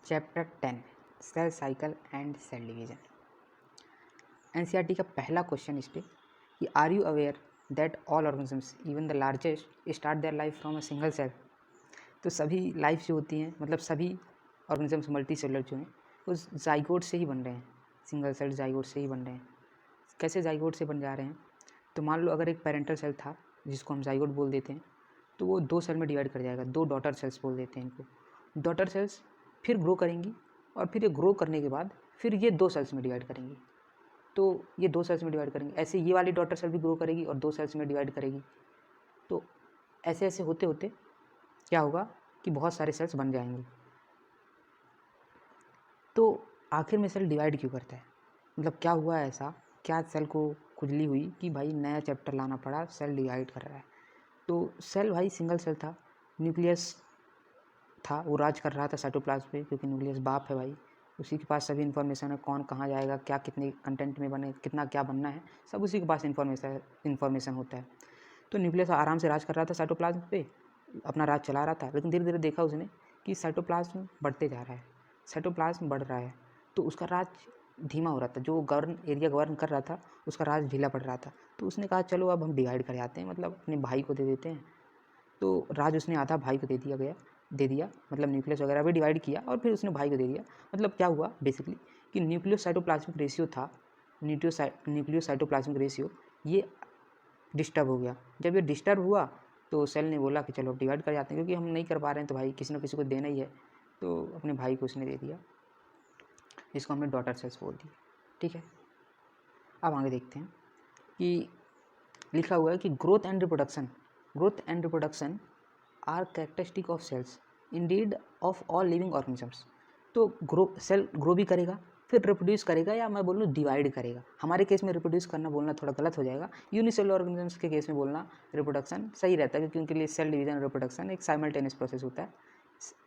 Chapter 10 cell cycle and cell division. NCERT का पहला question इस पे कि are you aware that all organisms even the largest start their life from a single cell. तो सभी life जो होती हैं मतलब सभी ऑर्गेनिजम्स मल्टी सेलुलर जो हैं वो जाइगोट से ही बन रहे हैं, सिंगल सेल जाइगोट से ही बन रहे हैं। कैसे जाइगोट से बन जा रहे हैं? तो मान लो अगर एक पेरेंटल सेल था जिसको हम जाइगोट बोल देते हैं, तो वो 2 सेल में डिवाइड कर जाएगा, 2 डॉटर सेल्स बोल देते हैं इनको। डॉटर सेल्स फिर ग्रो करेंगी और फिर ये ग्रो करने के बाद फिर ये 2 सेल्स में डिवाइड करेंगी। तो ये 2 सेल्स में डिवाइड करेंगे, ऐसे ये वाली डॉटर सेल भी ग्रो करेगी और 2 सेल्स में डिवाइड करेगी। तो ऐसे ऐसे होते होते क्या होगा कि बहुत सारे सेल्स बन जाएंगे। तो आखिर में सेल डिवाइड क्यों करता है? मतलब क्या हुआ ऐसा, क्या सेल को खुजली हुई कि भाई नया चैप्टर लाना पड़ा, सेल डिवाइड कर रहा है। तो सेल भाई सिंगल सेल था, न्यूक्लियस था, वो राज कर रहा था साइटोप्लाज्म पे, क्योंकि न्यूक्लियस बाप है भाई, उसी के पास सभी इन्फॉर्मेशन है, कौन कहाँ जाएगा, क्या कितने कंटेंट में बने, कितना क्या बनना है, सब उसी के पास इन्फॉर्मेशन होता है। तो न्यूक्लियस आराम से राज कर रहा था साइटोप्लाज्म पे, अपना राज चला रहा था। लेकिन धीरे धीरे देखा उसने कि साइटोप्लाज्म बढ़ते जा रहा है, साइटोप्लाज्म बढ़ रहा है, तो उसका राज धीमा हो रहा था। जो गवर्न कर रहा था उसका राज ढीला पड़ रहा था। तो उसने कहा चलो अब हम डिवाइड कर जाते हैं, मतलब अपने भाई को दे देते हैं। तो राज उसने आधा भाई को दे दिया, मतलब न्यूक्लियस वगैरह भी डिवाइड किया और फिर उसने भाई को दे दिया। मतलब क्या हुआ बेसिकली कि न्यूक्लियो साइटोप्लाज्मिक रेशियो था, न्यूक्लियो साइटोप्लाज्मिक रेशियो ये डिस्टर्ब हो गया। जब ये डिस्टर्ब हुआ तो सेल ने बोला कि चलो अब डिवाइड कर जाते हैं, क्योंकि हम नहीं कर पा रहे हैं तो भाई किसी न किसी को देना ही है। तो अपने भाई को उसने दे दिया, इसको हमने डॉटर सेल्स बोल दी। ठीक है, अब आगे देखते हैं कि लिखा हुआ है कि growth and reproduction are characteristic of cells indeed of all living organisms. तो सेल ग्रो भी करेगा, फिर रिप्रोड्यूस करेगा, या मैं बोलूँ डिवाइड करेगा। हमारे केस में रिप्रोड्यूस करना बोलना थोड़ा गलत हो जाएगा, यूनिसेलुलर ऑर्गेनिजम्स के केस में बोलना रिप्रोडक्शन सही रहता है, क्योंकि उनके लिए सेल डिवीजन और रिप्रोडक्शन एक साइमल्टेनियस प्रोसेस होता है,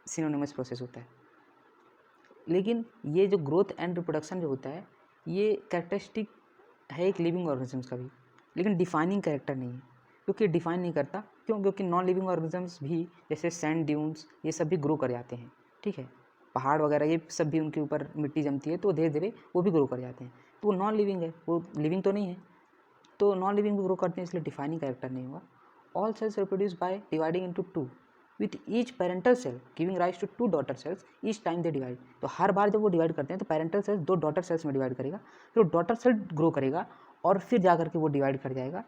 सिनोनिमस प्रोसेस होता है। लेकिन ये जो ग्रोथ एंड रिप्रोडक्शन जो होता है ये कैरेक्टरिस्टिक है एक लिविंग ऑर्गेनिजम्स का भी, लेकिन डिफाइनिंग कैरेक्टर नहीं है, क्योंकि डिफाइन नहीं करता। क्यों? क्योंकि नॉन लिविंग ऑर्गेनिजम्स भी जैसे सैंड ड्यून्स ये सब भी ग्रो कर जाते हैं। ठीक है, पहाड़ वगैरह ये सब भी उनके ऊपर मिट्टी जमती है, तो धीरे धीरे वो भी ग्रो कर जाते हैं। तो वो नॉन लिविंग है, वो लिविंग तो नहीं है। तो नॉन लिविंग भी ग्रो करते हैं, इसलिए डिफाइनिंग कैरेक्टर नहीं हुआ। All cells reproduce by dividing into 2 with each parental cell giving rise to 2 daughter cells each time they divide. तो हर बार जब वो डिवाइड करते हैं तो पेरेंटल सेल्स 2 डॉटर सेल्स में डिवाइड करेगा, फिर डॉटर सेल ग्रो करेगा और फिर जा करके वो डिवाइड कर जाएगा।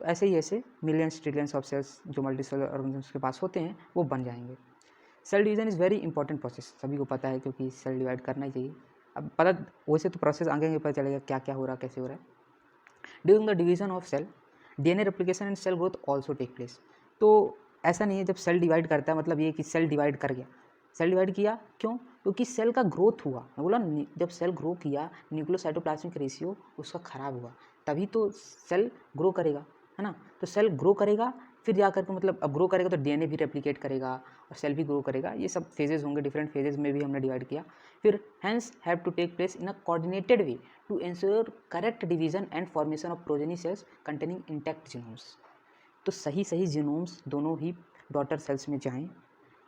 तो ऐसे ही ऐसे मिलियंस ट्रिलियंस ऑफ सेल्स जो मल्टी सेलुलर ऑर्गेनिजम्स के पास होते हैं वो बन जाएंगे। Cell division is very important process, सभी को पता है, क्योंकि सेल डिवाइड करना ही चाहिए। अब पता वैसे तो प्रोसेस आगे पता चलेगा क्या क्या हो रहा है, कैसे हो रहा है। During the division of cell DNA replication and cell growth also take place. तो ऐसा नहीं है जब सेल डिवाइड करता है मतलब ये कि सेल डिवाइड कर गया। सेल डिवाइड किया क्यों? क्योंकि सेल का ग्रोथ हुआ। मैं बोला जब सेल ग्रो किया न्यूक्लियोसाइटोप्लाज्मिक रेशियो उसका ख़राब हुआ, तभी तो सेल ग्रो करेगा, है ना। तो सेल ग्रो करेगा, फिर जा करके मतलब अब ग्रो करेगा तो डीएनए भी रेप्लिकेट करेगा और सेल भी ग्रो करेगा। ये सब फेजेस होंगे, डिफरेंट फेजेस में भी हमने डिवाइड किया। फिर hence have to take place in a coordinated way to ensure correct division and formation of progeny cells containing intact genomes। तो सही सही जीनोम्स दोनों ही डॉटर सेल्स में जाएं,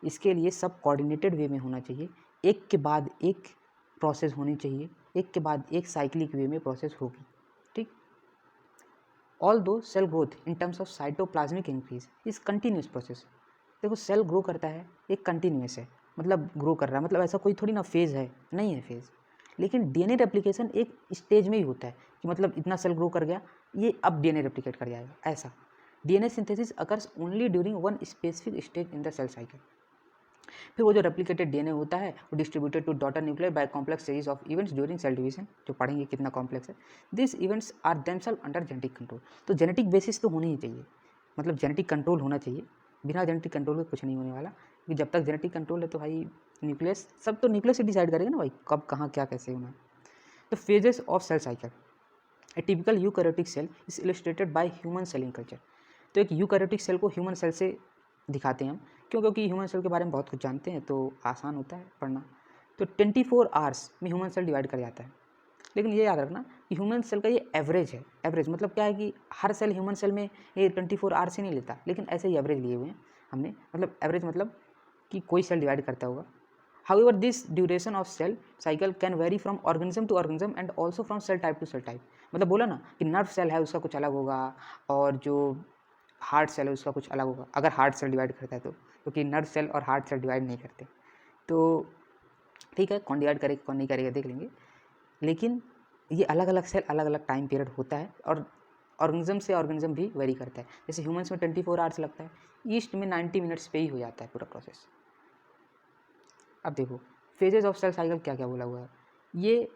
इसके लिए सब कोऑर्डिनेटेड वे में होना चाहिए, एक के बाद एक प्रोसेस होनी चाहिए, एक के बाद एक साइक्लिक वे में प्रोसेस होगी। ठीक, although cell growth in terms of cytoplasmic increase is continuous process. देखो सेल ग्रो करता है, एक कंटिन्यूस है, मतलब ग्रो कर रहा है, मतलब ऐसा कोई थोड़ी ना फेज़ है, नहीं है फेज़। लेकिन डीएनए रेप्लिकेशन एक स्टेज में ही होता है कि मतलब इतना सेल ग्रो कर गया, ये अब डीएनए रेप्लिकेट कर जाएगा, ऐसा। DNA synthesis occurs only during one specific stage in the cell cycle. फिर वो जो रेप्लिकेटेड डीएनए होता है वो distributed to daughter nuclear by complex series of events during cell division, जो पढ़ेंगे कितना कॉम्प्लेक्स है। This events are themselves under genetic control. तो जेनेटिक बेसिस तो होनी ही चाहिए, मतलब जेनेटिक कंट्रोल होना चाहिए, बिना जेनेटिक कंट्रोल के कुछ नहीं होने वाला। क्योंकि जब तक जेनेटिक कंट्रोल है तो भाई न्यूक्लियस सब तो न्यूक्लियस ही डिसाइड करेगा ना भाई कब कहाँ क्या कैसे होना है। तो phases of cell cycle, a typical eukaryotic cell is illustrated by human selling culture. तो एक यूकैरियोटिक सेल को ह्यूमन सेल से दिखाते हैं हम, क्यों? क्योंकि ह्यूमन सेल के बारे में बहुत कुछ जानते हैं तो आसान होता है पढ़ना। तो 24 आवर्स में ह्यूमन सेल डिवाइड कर जाता है। लेकिन ये याद रखना कि ह्यूमन सेल का ये एवरेज है। एवरेज मतलब क्या है कि हर सेल ह्यूमन सेल में ये 24 आवर्स से नहीं लेता, लेकिन ऐसे ही एवरेज लिए हुए हैं हमने। मतलब एवरेज मतलब कि कोई सेल डिवाइड करता होगा, However, this duration of cell cycle can vary from organism to organism and also from cell type to cell type. मतलब बोला ना कि नर्व सेल है उसका कुछ अलग होगा और जो हार्ट सेल है उसका कुछ अलग होगा, अगर हार्ट सेल डिवाइड करता है तो, क्योंकि नर्व सेल और हार्ट सेल डिवाइड नहीं करते। तो ठीक है, कौन डिवाइड करेगा कौन नहीं करेगा देख लेंगे, लेकिन ये अलग अलग सेल अलग अलग टाइम पीरियड होता है और ऑर्गेनिज्म से ऑर्गेनिज्म भी वेरी करता है। जैसे ह्यूमंस में 24 आवर्स लगता है, ईस्ट में 90 मिनट्स पे ही हो जाता है पूरा प्रोसेस। अब देखो फेजेस ऑफ सेल साइकिल क्या क्या बोला हुआ है, ये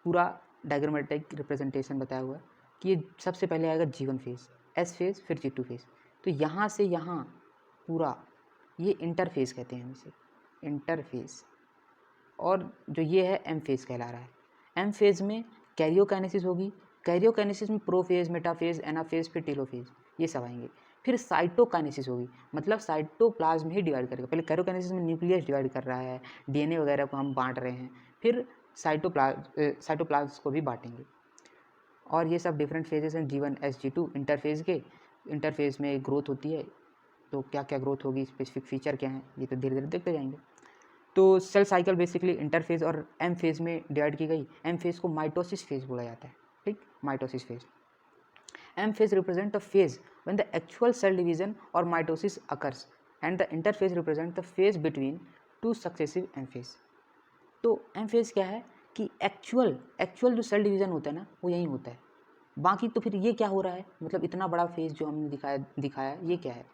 पूरा डायग्रामेटिक रिप्रेजेंटेशन बताया हुआ है कि ये सबसे पहले आएगा G1 फेज, S फेज, फिर G2 फेज। तो यहाँ से यहाँ पूरा ये इंटरफेज कहते हैं हम इसे, इंटरफेज। और जो ये है M फेज कहला रहा है। M फेज में कैरियोकाइनेसिस होगी, कैरियोकाइनेसिस में प्रोफेज, मेटाफेज, एनाफेज, फिर टेलोफेज, ये सब आएंगे। फिर साइटोकाइनेसिस होगी, मतलब साइटोप्लाज्म ही डिवाइड करेगा। पहले कैरियोकाइनेसिस में न्यूक्लियस डिवाइड कर रहा है, डीएनए वगैरह को हम बांट रहे हैं, फिर साइटोप्लाज्म को भी बांटेंगे। और ये सब डिफरेंट फेजेस हैं G1 S G2 इंटरफेज के। इंटरफेज में ग्रोथ होती है, तो क्या क्या ग्रोथ होगी, स्पेसिफिक फीचर क्या है, ये तो धीरे धीरे देखते जाएंगे। तो सेल साइकिल बेसिकली इंटरफेज और M फेज में डिवाइड की गई। M फेज को माइटोसिस फेज बोला जाता है, ठीक, mitosis phase. M phase represent the phase when the actual cell division or mitosis occurs and the interphase represent the phase between two successive M phase। तो M phase क्या है कि actual जो cell division होता है ना वो यहीं होता है। बाकी तो फिर ये क्या हो रहा है, मतलब इतना बड़ा फेज जो हमने दिखाया ये क्या है,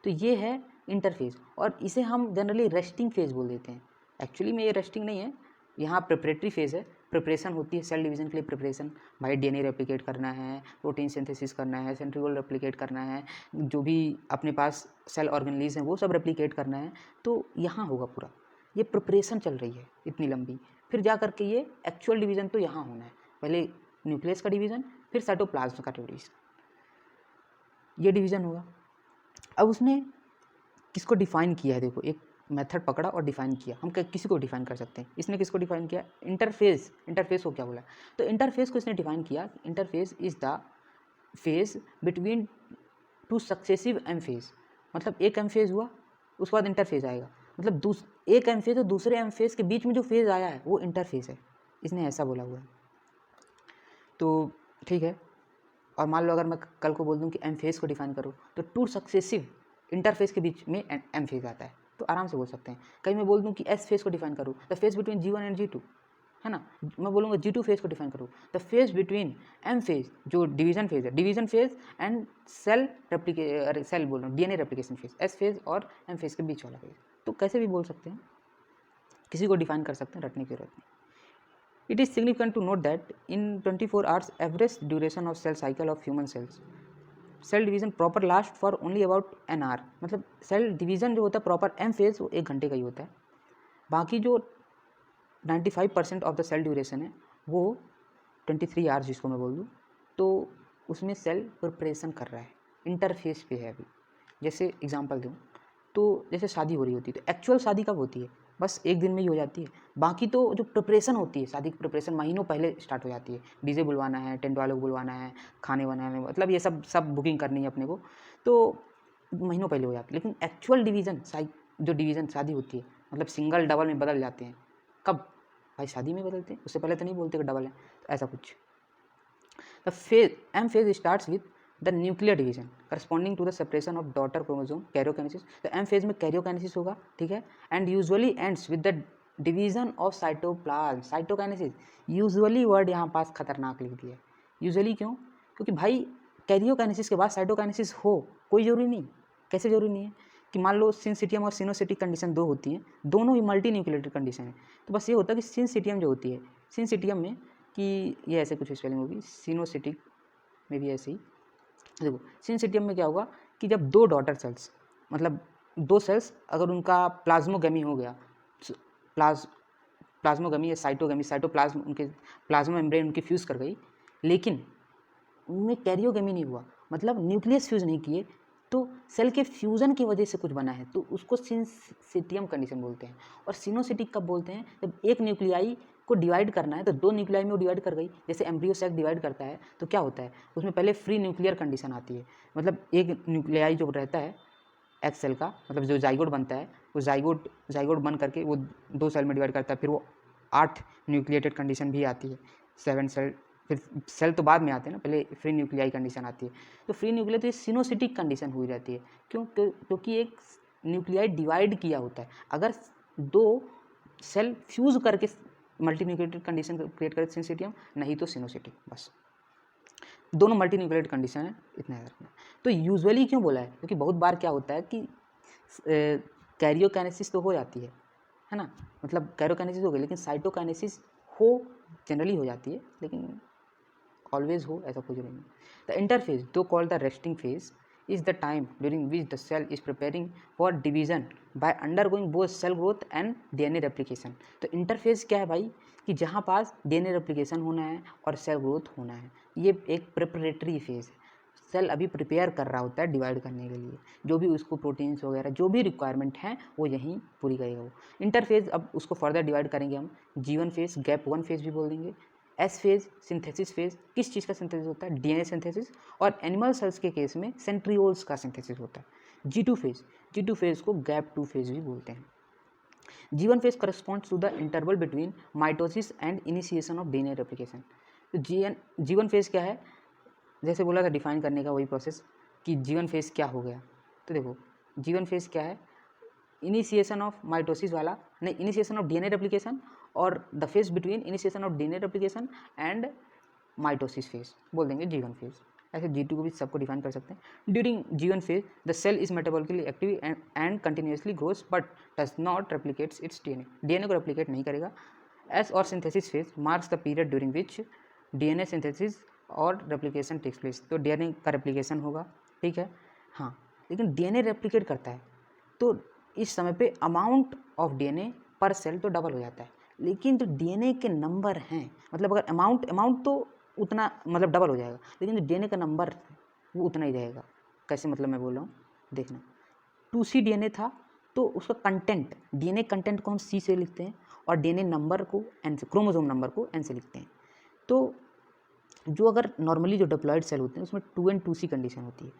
तो ये है इंटरफेज और इसे हम जनरली रेस्टिंग फेज बोल देते हैं। एक्चुअली में ये रेस्टिंग नहीं है, यहाँ प्रिपरेटरी फेज है, प्रिपरेशन होती है सेल डिवीज़न के लिए। प्रिपरेशन भाई डीएनए रेप्लिकेट करना है, प्रोटीन सिंथेसिस करना है, सेंट्रीओल रेप्लिकेट करना है, जो भी अपने पास सेल ऑर्गेनलीज हैं वो सब रेप्लिकेट करना है, तो यहाँ होगा पूरा। ये प्रिपरेशन चल रही है इतनी लंबी, फिर जा करके ये एक्चुअल डिवीज़न तो यहाँ होना है। पहले न्यूक्लियस का डिवीज़न, फिर साइटोप्लाज्म का डिवीज़न, ये डिवीज़न होगा। अब उसने किसको डिफाइन किया है, देखो एक मेथड पकड़ा और डिफाइन किया। हम किसी को डिफाइन कर सकते हैं, इसने किसको डिफाइन किया, इंटरफेस। इंटरफेस को क्या बोला, तो इंटरफेस को इसने डिफाइन किया, interphase is the phase between two successive M phase. मतलब एक एम फेज हुआ उसके बाद इंटरफेज आएगा, मतलब एक एम फेज और दूसरे एम फेज के बीच में जो फेज आया है वो इंटरफेज है, इसने ऐसा बोला हुआ है। तो ठीक है, और मान लो अगर मैं कल को बोल दूं कि एम फेज को डिफाइन करो, तो टू सक्सेसिव इंटरफेस के बीच में एम फेज आता है, तो आराम से बोल सकते हैं। कहीं मैं बोल दूं कि एस फेज को डिफाइन करूँ, the phase between G1 and G2, है ना। मैं बोलूँगा G2 फेज को डिफाइन करूँ, the phase between M phase जो डिवीजन फेज है, डिवीजन फेज एंड सेल बोल रहा हूँ DNA replication phase, S phase और एम फेज के बीच वाला फेज। तो कैसे भी बोल सकते हैं, किसी को डिफाइन कर सकते हैं, रटने की जरूरत नहीं। It is significant to note that in 24 hours average duration of cell cycle of human cells, cell division proper last for only about an hour. मतलब सेल डिवीज़न जो होता है प्रॉपर एम फेज वो 1 घंटे का ही होता है। बाकी जो 95% ऑफ द सेल ड्यूरेशन है वो 23 आवर्स जिसको मैं बोल दूँ, तो उसमें सेल प्रिपरेशन कर रहा है, इंटरफेस पे है अभी। जैसे एग्जांपल दूँ तो जैसे शादी हो रही होती है, तो एक्चुअल शादी कब होती है, बस 1 दिन में ही हो जाती है। बाकी तो जो प्रिपरेशन होती है, शादी की प्रिपरेशन महीनों पहले स्टार्ट हो जाती है। डीजे बुलवाना है, टेंट वालों को बुलवाना है, खाने बनाने, मतलब ये सब बुकिंग करनी है अपने को, तो महीनों पहले हो जाती है। लेकिन एक्चुअल डिवीज़न जो डिवीज़न शादी होती है, मतलब सिंगल डबल में बदल जाते हैं, कब भाई शादी में बदलते हैं, उससे पहले तो नहीं बोलते कि डबल है, तो ऐसा कुछ। The phase M phase starts with the nuclear division corresponding to the separation of daughter chromosome, karyokinesis. तो एम फेज में कैरियोकाइनेसिस होगा, ठीक है, and usually ends with the division of cytoplasm, cytokinesis. Usually word यहाँ पास खतरनाक लिख दिया है, यूजुअली क्यों, क्योंकि भाई कैरियोकाइनेसिस के बाद साइटोकाइनेसिस हो, कोई जरूरी नहीं। कैसे जरूरी नहीं है कि मान लो सिंसिटियम और सिनोसिटिक कंडीशन 2 होती हैं, दोनों ही मल्टी न्यूक्लिएटेड कंडीशन है, तो बस ये होता है कि सिंसिटियम जो होती है, सिंसिटियम में कि ये ऐसे कुछ स्पेलिंग होगी, सिनोसिटिक में भी ऐसे ही। देखो सिंसिटियम में क्या होगा कि जब 2 डॉटर सेल्स, मतलब 2 सेल्स अगर उनका प्लाज्मोगेमी हो गया, प्लाज्मोगेमी या साइटोगेमी, साइटोप्लाज्म उनके प्लाज्मा मेम्ब्रेन उनकी फ्यूज़ कर गई, लेकिन उनमें कैरियोगेमी नहीं हुआ, मतलब न्यूक्लियस फ्यूज़ नहीं किए, तो सेल के फ्यूज़न की वजह से कुछ बना है, तो उसको सिंसिटियम कंडीशन बोलते हैं। और सिनोसिटिक कब बोलते हैं, जब एक न्यूक्लियाई को डिवाइड करना है, तो 2 न्यूक्लियाई में वो डिवाइड कर गई। जैसे एम्ब्रियो सैक डिवाइड करता है तो क्या होता है, उसमें पहले फ्री न्यूक्लियर कंडीशन आती है, मतलब एक न्यूक्लियाई जो रहता है एक्स सेल का, मतलब जो जाइगोट बनता है, वो जाइगोट जाइगोट बन करके वो 2 सेल में डिवाइड करता है, फिर वो 8 न्यूक्लिएटेड कंडीशन भी आती है, 7 सेल, फिर सेल तो बाद में आते हैं ना, पहले फ्री न्यूक्लियाई कंडीशन आती है। तो फ्री न्यूक्लियाई तो ये सिनोसिटिक कंडीशन हुई रहती है, क्योंकि एक न्यूक्लियाई डिवाइड किया होता है। अगर 2 सेल फ्यूज करके मल्टी न्यूक्लिएटेड कंडीशन क्रिएट करे सिनसिटियम, नहीं तो सिनोसिटिक, बस दोनों मल्टी न्यूक्लिएटेड कंडीशन है, इतना याद रखना। तो यूजुअली क्यों बोला है, क्योंकि बहुत बार क्या होता है कि कैरियोकाइनेसिस तो हो जाती है ना, मतलब कैरियोकाइनेसिस हो गई, लेकिन साइटोकाइनेसिस हो जनरली हो जाती है, लेकिन ऑलवेज हो ऐसा कुछ नहीं। द इंटरफेज दो called the resting phase is the time during which the cell is preparing for division by undergoing both cell growth and DNA replication। तो इंटरफेज क्या है भाई, कि जहाँ पास DNA replication होना है और सेल ग्रोथ होना है, ये एक प्रिपरेटरी फेज है। सेल अभी प्रिपेयर कर रहा होता है डिवाइड करने के लिए, जो भी उसको प्रोटीन्स वगैरह जो भी रिक्वायरमेंट है वो यहीं पूरी करेगा वो इंटरफेज। अब उसको फर्दर डिवाइड करेंगे हम, G1 फेज, गैप 1 फेज भी बोल देंगे। एस फेज सिंथेसिस फेज, किस चीज़ का सिंथेसिस होता है, डीएनए सिंथेसिस, और एनिमल सेल्स के केस में सेंट्रियोल्स का सिंथेसिस होता है। जी टू फेज को गैप 2 फेज भी बोलते हैं। G1 phase corresponds to the interval between mitosis and initiation of DNA replication. तो G1 फेज क्या है, जैसे बोला था डिफाइन करने का वही प्रोसेस कि G1 फेज क्या हो गया। तो देखो G1 फेज क्या है, इनिशिएशन ऑफ माइटोसिस वाला, नहीं, इनिशिएशन ऑफ डीएनए रेप्लिकेशन, और the phase between initiation of DNA replication and mitosis phase बोल देंगे G1 फेज। ऐसे G2 को भी सबको डिफाइन कर सकते हैं। During G1 phase the cell is metabolically active and continuously grows but does not replicates its DNA को रेप्लिकेट नहीं करेगा। एस और synthesis phase marks the period during which DNA synthesis और रेप्लिकेशन टेक्स प्लेस। तो DNA का replication होगा, ठीक है, हाँ, लेकिन डीएनए रेप्लिकेट करता है तो इस समय पे अमाउंट ऑफ डीएनए पर सेल तो डबल हो जाता है, लेकिन जो डीएनए के नंबर हैं, मतलब अगर अमाउंट तो उतना मतलब डबल हो जाएगा, लेकिन जो डीएनए का नंबर वो उतना ही रहेगा। कैसे मतलब मैं बोल रहा हूँ, देखना, 2C डीएनए था तो उसका कंटेंट, डीएनए कंटेंट को हम C से लिखते हैं और डीएनए नंबर को N से, क्रोमोसोम नंबर को N से लिखते हैं। तो जो अगर नॉर्मली जो डिप्लॉयड सेल होते हैं उसमें 2N 2C कंडीशन होती है,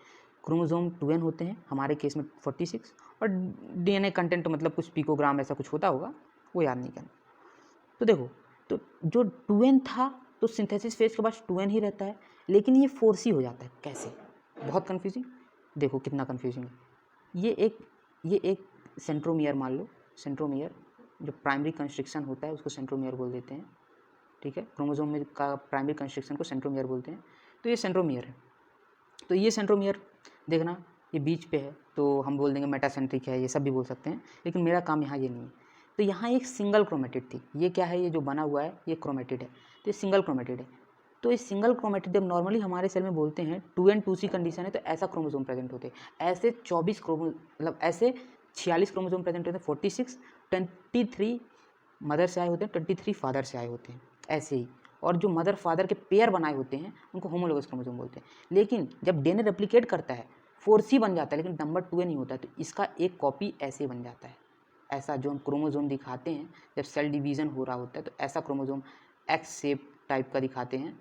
क्रोमोसोम 2N होते हैं, हमारे केस में 46, और डीएनए कंटेंट मतलब कुछ पिकोग्राम ऐसा कुछ होता होगा, वो याद नहीं करना। तो देखो, तो जो 2N था तो सिंथेसिस फेज के बाद 2N ही रहता है, लेकिन ये 4C हो जाता है। कैसे, बहुत कन्फ्यूजिंग, देखो कितना कन्फ्यूजिंग है। ये एक सेंट्रोमियर मान लो, सेंट्रोमियर जो प्राइमरी कंस्ट्रक्शन होता है उसको सेंट्रोमियर बोल देते हैं, ठीक है, क्रोमोसोम में का प्राइमरी कंस्ट्रक्शन को सेंट्रोमियर बोलते हैं। तो ये सेंट्रोमियर है, तो ये सेंट्रोमियर देखना ये बीच पे है तो हम बोल देंगे मेटासेंट्रिक है, ये सब भी बोल सकते हैं, लेकिन मेरा काम यहाँ ये नहीं है। तो यहाँ एक सिंगल क्रोमेटिड थी, ये क्या है, ये जो बना हुआ है ये क्रोमेटिड है, तो ये सिंगल क्रोमेटिड है। तो इस सिंगल क्रोमेटिड जब नॉर्मली हमारे सेल में बोलते हैं 2N 2C कंडीशन है तो ऐसा क्रोमोसोम प्रेजेंट होते हैं, ऐसे 24 मतलब ऐसे 46 क्रोमोसोम प्रेजेंट होते हैं, 46, 23 मदर से आए होते हैं, 23 फादर से आए होते हैं, ऐसे ही। और जो मदर फादर के पेयर बनाए होते हैं उनको होमोलोगस क्रोमोसोम बोलते हैं। लेकिन जब डीएनए रेप्लिकेट करता है 4C बन जाता है, लेकिन नंबर 2N नहीं होता, तो इसका एक कॉपी ऐसे बन जाता है। ऐसा जो हम क्रोमोसोम दिखाते हैं जब सेल डिवीज़न हो रहा होता है, तो ऐसा क्रोमोसोम एक्स शेप टाइप का दिखाते हैं।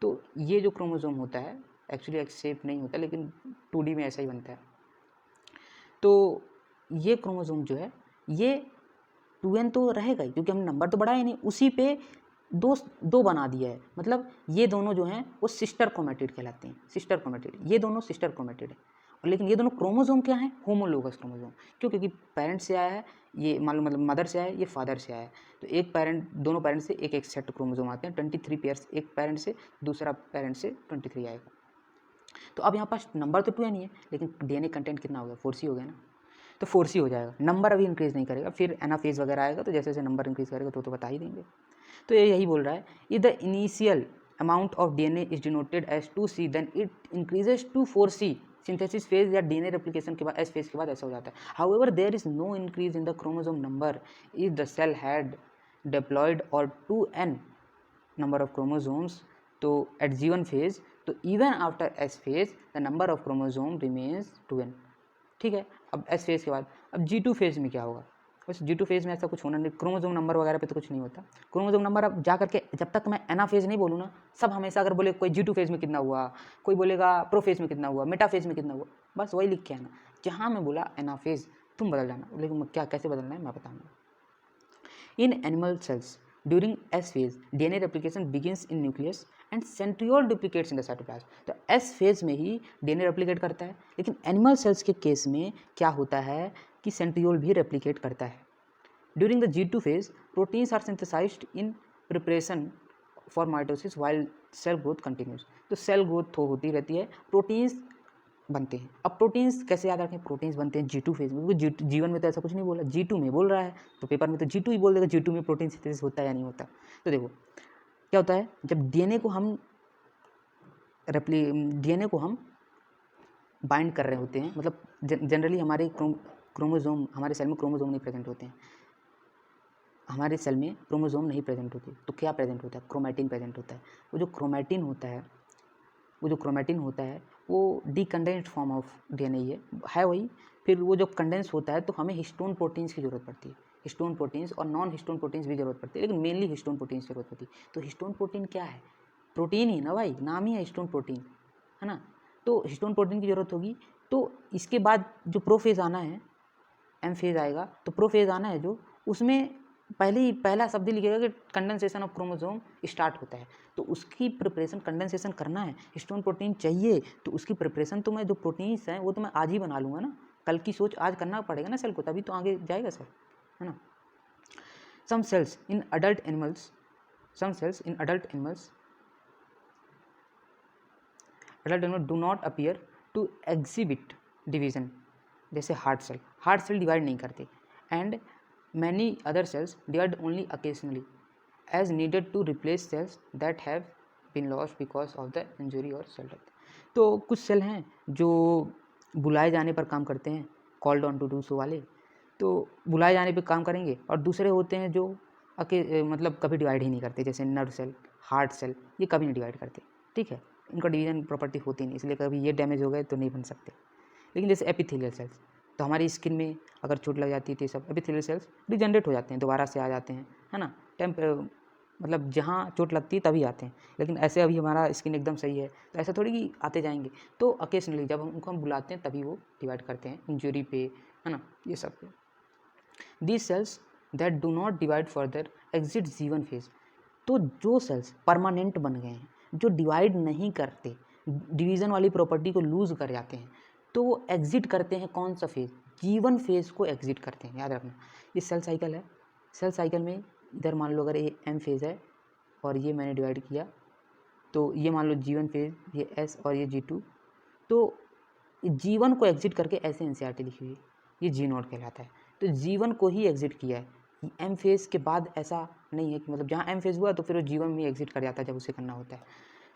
तो ये जो क्रोमोसोम होता है एक्चुअली एक्स शेप नहीं होता, लेकिन 2D में ऐसा ही बनता है। तो ये क्रोमोसोम जो है ये 2N तो रहेगा ही, क्योंकि हमने नंबर तो बढ़ाया नहीं, उसी पे दो बना दिया है। मतलब ये दोनों जो हैं वो सिस्टर क्रोमेटिड कहलाते हैं, सिस्टर क्रोमेटिड, ये दोनों सिस्टर क्रोमेटिड है। और लेकिन ये दोनों क्रोमोसोम क्या है, होमोलोगस क्रोमोसोम। क्यों, क्योंकि पेरेंट से आया है ये, मान लो मतलब मदर से आया है, ये फादर से आया है, तो एक पेरेंट, दोनों पेरेंट से एक एक सेट क्रोमोसोम आते हैं, 23 पेयर्स एक पेरेंट से, दूसरा पेरेंट से 23 आएगा। तो अब यहाँ पास नंबर तो 2N ही है, लेकिन डीएनए कंटेंट कितना हो गया, 4C हो गया ना, तो 4C हो जाएगा। नंबर अभी इंक्रीज़ नहीं करेगा, फिर एनाफेज वगैरह आएगा तो जैसे जैसे नंबर इंक्रीज़ करेगा तो बता ही देंगे। तो ये यही बोल रहा है, if the initial amount of DNA is denoted as 2C then it increases to 4C। Synthesis phase या डीएनए रेप्लिकेशन के बाद, एस फेज के बाद ऐसा हो जाता है। However there is no increase in the chromosome number if the cell had diploid और 2N नंबर ऑफ क्रोमोसोम्स तो एट G1 फेज, तो even after S phase the number of chromosome remains 2N, ठीक है। अब S phase के बाद अब G2 phase में क्या होगा, बस G2 फेज में ऐसा कुछ होना नहीं, क्रोमोसोम नंबर वगैरह पे तो कुछ नहीं होता। क्रोमोसोम नंबर अब जा करके, जब तक मैं एना फेज नहीं बोलूँ ना, सब हमेशा अगर बोले कोई G2 फेज में कितना हुआ, कोई बोलेगा प्रो फेज में कितना हुआ, मेटा फेज में कितना हुआ, बस वही लिख के आना। जहाँ मैं बोला एना फेज तुम बदल जाना, लेकिन क्या कैसे बदलना है मैं बताऊँगा। इन animal sales during S phase DNA replication begins in nucleus and centriole duplicates in the cytoplasm. तो एस फेज में ही डीएनए रेप्लिकेट करता है, लेकिन एनिमल सेल्स के केस में क्या होता है कि सेंट्रियोल भी रेप्लिकेट करता है। During the G2 phase, proteins are synthesized in preparation for mitosis while cell growth continues। तो सेल ग्रोथ होती रहती है, प्रोटीन्स बनते हैं। अब प्रोटीन्स कैसे याद रखें, प्रोटीन्स बनते हैं G2 फेज में, क्योंकि G1 में तो ऐसा कुछ नहीं बोला, G2 में बोल रहा है, तो पेपर में तो G2 ही बोल देगा, G2 में प्रोटीन सिंथेसिस होता है या नहीं होता। तो देखो क्या होता है, जब डीएनए को हम बाइंड कर रहे होते हैं, मतलब जनरली हमारे क्रोमोजोम, हमारे सेल में क्रोमोजोम नहीं प्रेजेंट होते हैं, हमारे सेल में क्रोमोजोम नहीं प्रेजेंट होती, तो क्या प्रेजेंट होता है, क्रोमैटिन प्रेजेंट होता है। वो जो क्रोमैटिन होता है वो डीकंडेंस्ड फॉर्म ऑफ डीएनए है वही। फिर वो जब कंडेंस होता है तो हमें हिस्टोन प्रोटीन्स की जरूरत पड़ती है, हिस्टोन प्रोटीन्स और नॉन हिस्टोन प्रोटीन्स भी जरूरत पड़ती है, लेकिन मेनली हिस्टोन प्रोटीन्स की जरूरत पड़ती है। तो हिस्टोन प्रोटीन क्या है, प्रोटीन ही ना भाई, नाम ही है हिस्टोन प्रोटीन, है ना। तो हिस्टोन प्रोटीन की जरूरत होगी। तो इसके बाद जो प्रोफेज आना है, एम फेज आएगा, तो प्रोफेज आना है जो, उसमें पहला शब्द लिखेगा कि कंडेंसेशन ऑफ क्रोमोसोम स्टार्ट होता है। तो उसकी प्रिपरेशन, कंडेंसेशन करना है, हिस्टोन प्रोटीन चाहिए, तो उसकी प्रिपरेशन तो मैं जो प्रोटीन्स हैं वो तो मैं आज ही बना लूँगा ना, कल की सोच आज करना पड़ेगा ना सेल को, तभी तो आगे जाएगा सर, है ना। Some cells in adult animals do not appear to exhibit division, जैसे हार्ट सेल डिवाइड नहीं करते, and many other cells divide only occasionally as needed to replace cells that have been lost because of the injury or cell death। तो कुछ cell हैं जो बुलाए जाने पर काम करते हैं, called on to do so वाले, तो बुलाए जाने पर काम करेंगे, और दूसरे होते हैं जो मतलब कभी डिवाइड ही नहीं करते, जैसे नर्व सेल, हार्ट सेल, ये कभी नहीं डिवाइड करते, ठीक है, इनका डिवीजन प्रॉपर्टी होती नहीं, इसलिए कभी ये डैमेज हो गए तो नहीं बन सकते। लेकिन जैसे एपिथेलियल सेल्स, तो हमारी स्किन में अगर चोट लग जाती है तो ये सब एपिथेलियल सेल्स रिजनरेट हो जाते हैं, दोबारा से आ जाते हैं, है ना। मतलब जहाँ चोट लगती है तभी आते हैं, लेकिन ऐसे अभी हमारा स्किन एकदम सही है, तो ऐसा थोड़ी कि आते जाएंगे। तो ओकेजनली जब उनको हम बुलाते हैं तभी वो डिवाइड करते हैं, इंजरी पे, है ना, ये सब पे। These cells that do not divide further exit G1 phase. तो जो सेल्स परमानेंट बन गए हैं, जो डिवाइड नहीं करते, डिवीज़न वाली प्रॉपर्टी को लूज़ कर जाते हैं, तो वो एग्जिट करते हैं कौन सा फेज़, G1 फेज़ को एग्जिट करते हैं, याद रखना। ये सेल साइकिल है, सेल साइकिल में इधर मान लो अगर ये M फेज़ है और ये मैंने डिवाइड किया, तो ये मान लो G1 फेज़, ये S और ये G2, तो G1 को एग्जिट करके ऐसे NCERT लिखी हुई है, ये G0 कहलाता है। तो G1 को ही एग्जिट किया है, M फेज़ के बाद ऐसा नहीं है कि मतलब जहाँ M फेज़ हुआ तो फिर वो G1 में एग्जिट कर जाता है जब उसे करना होता है।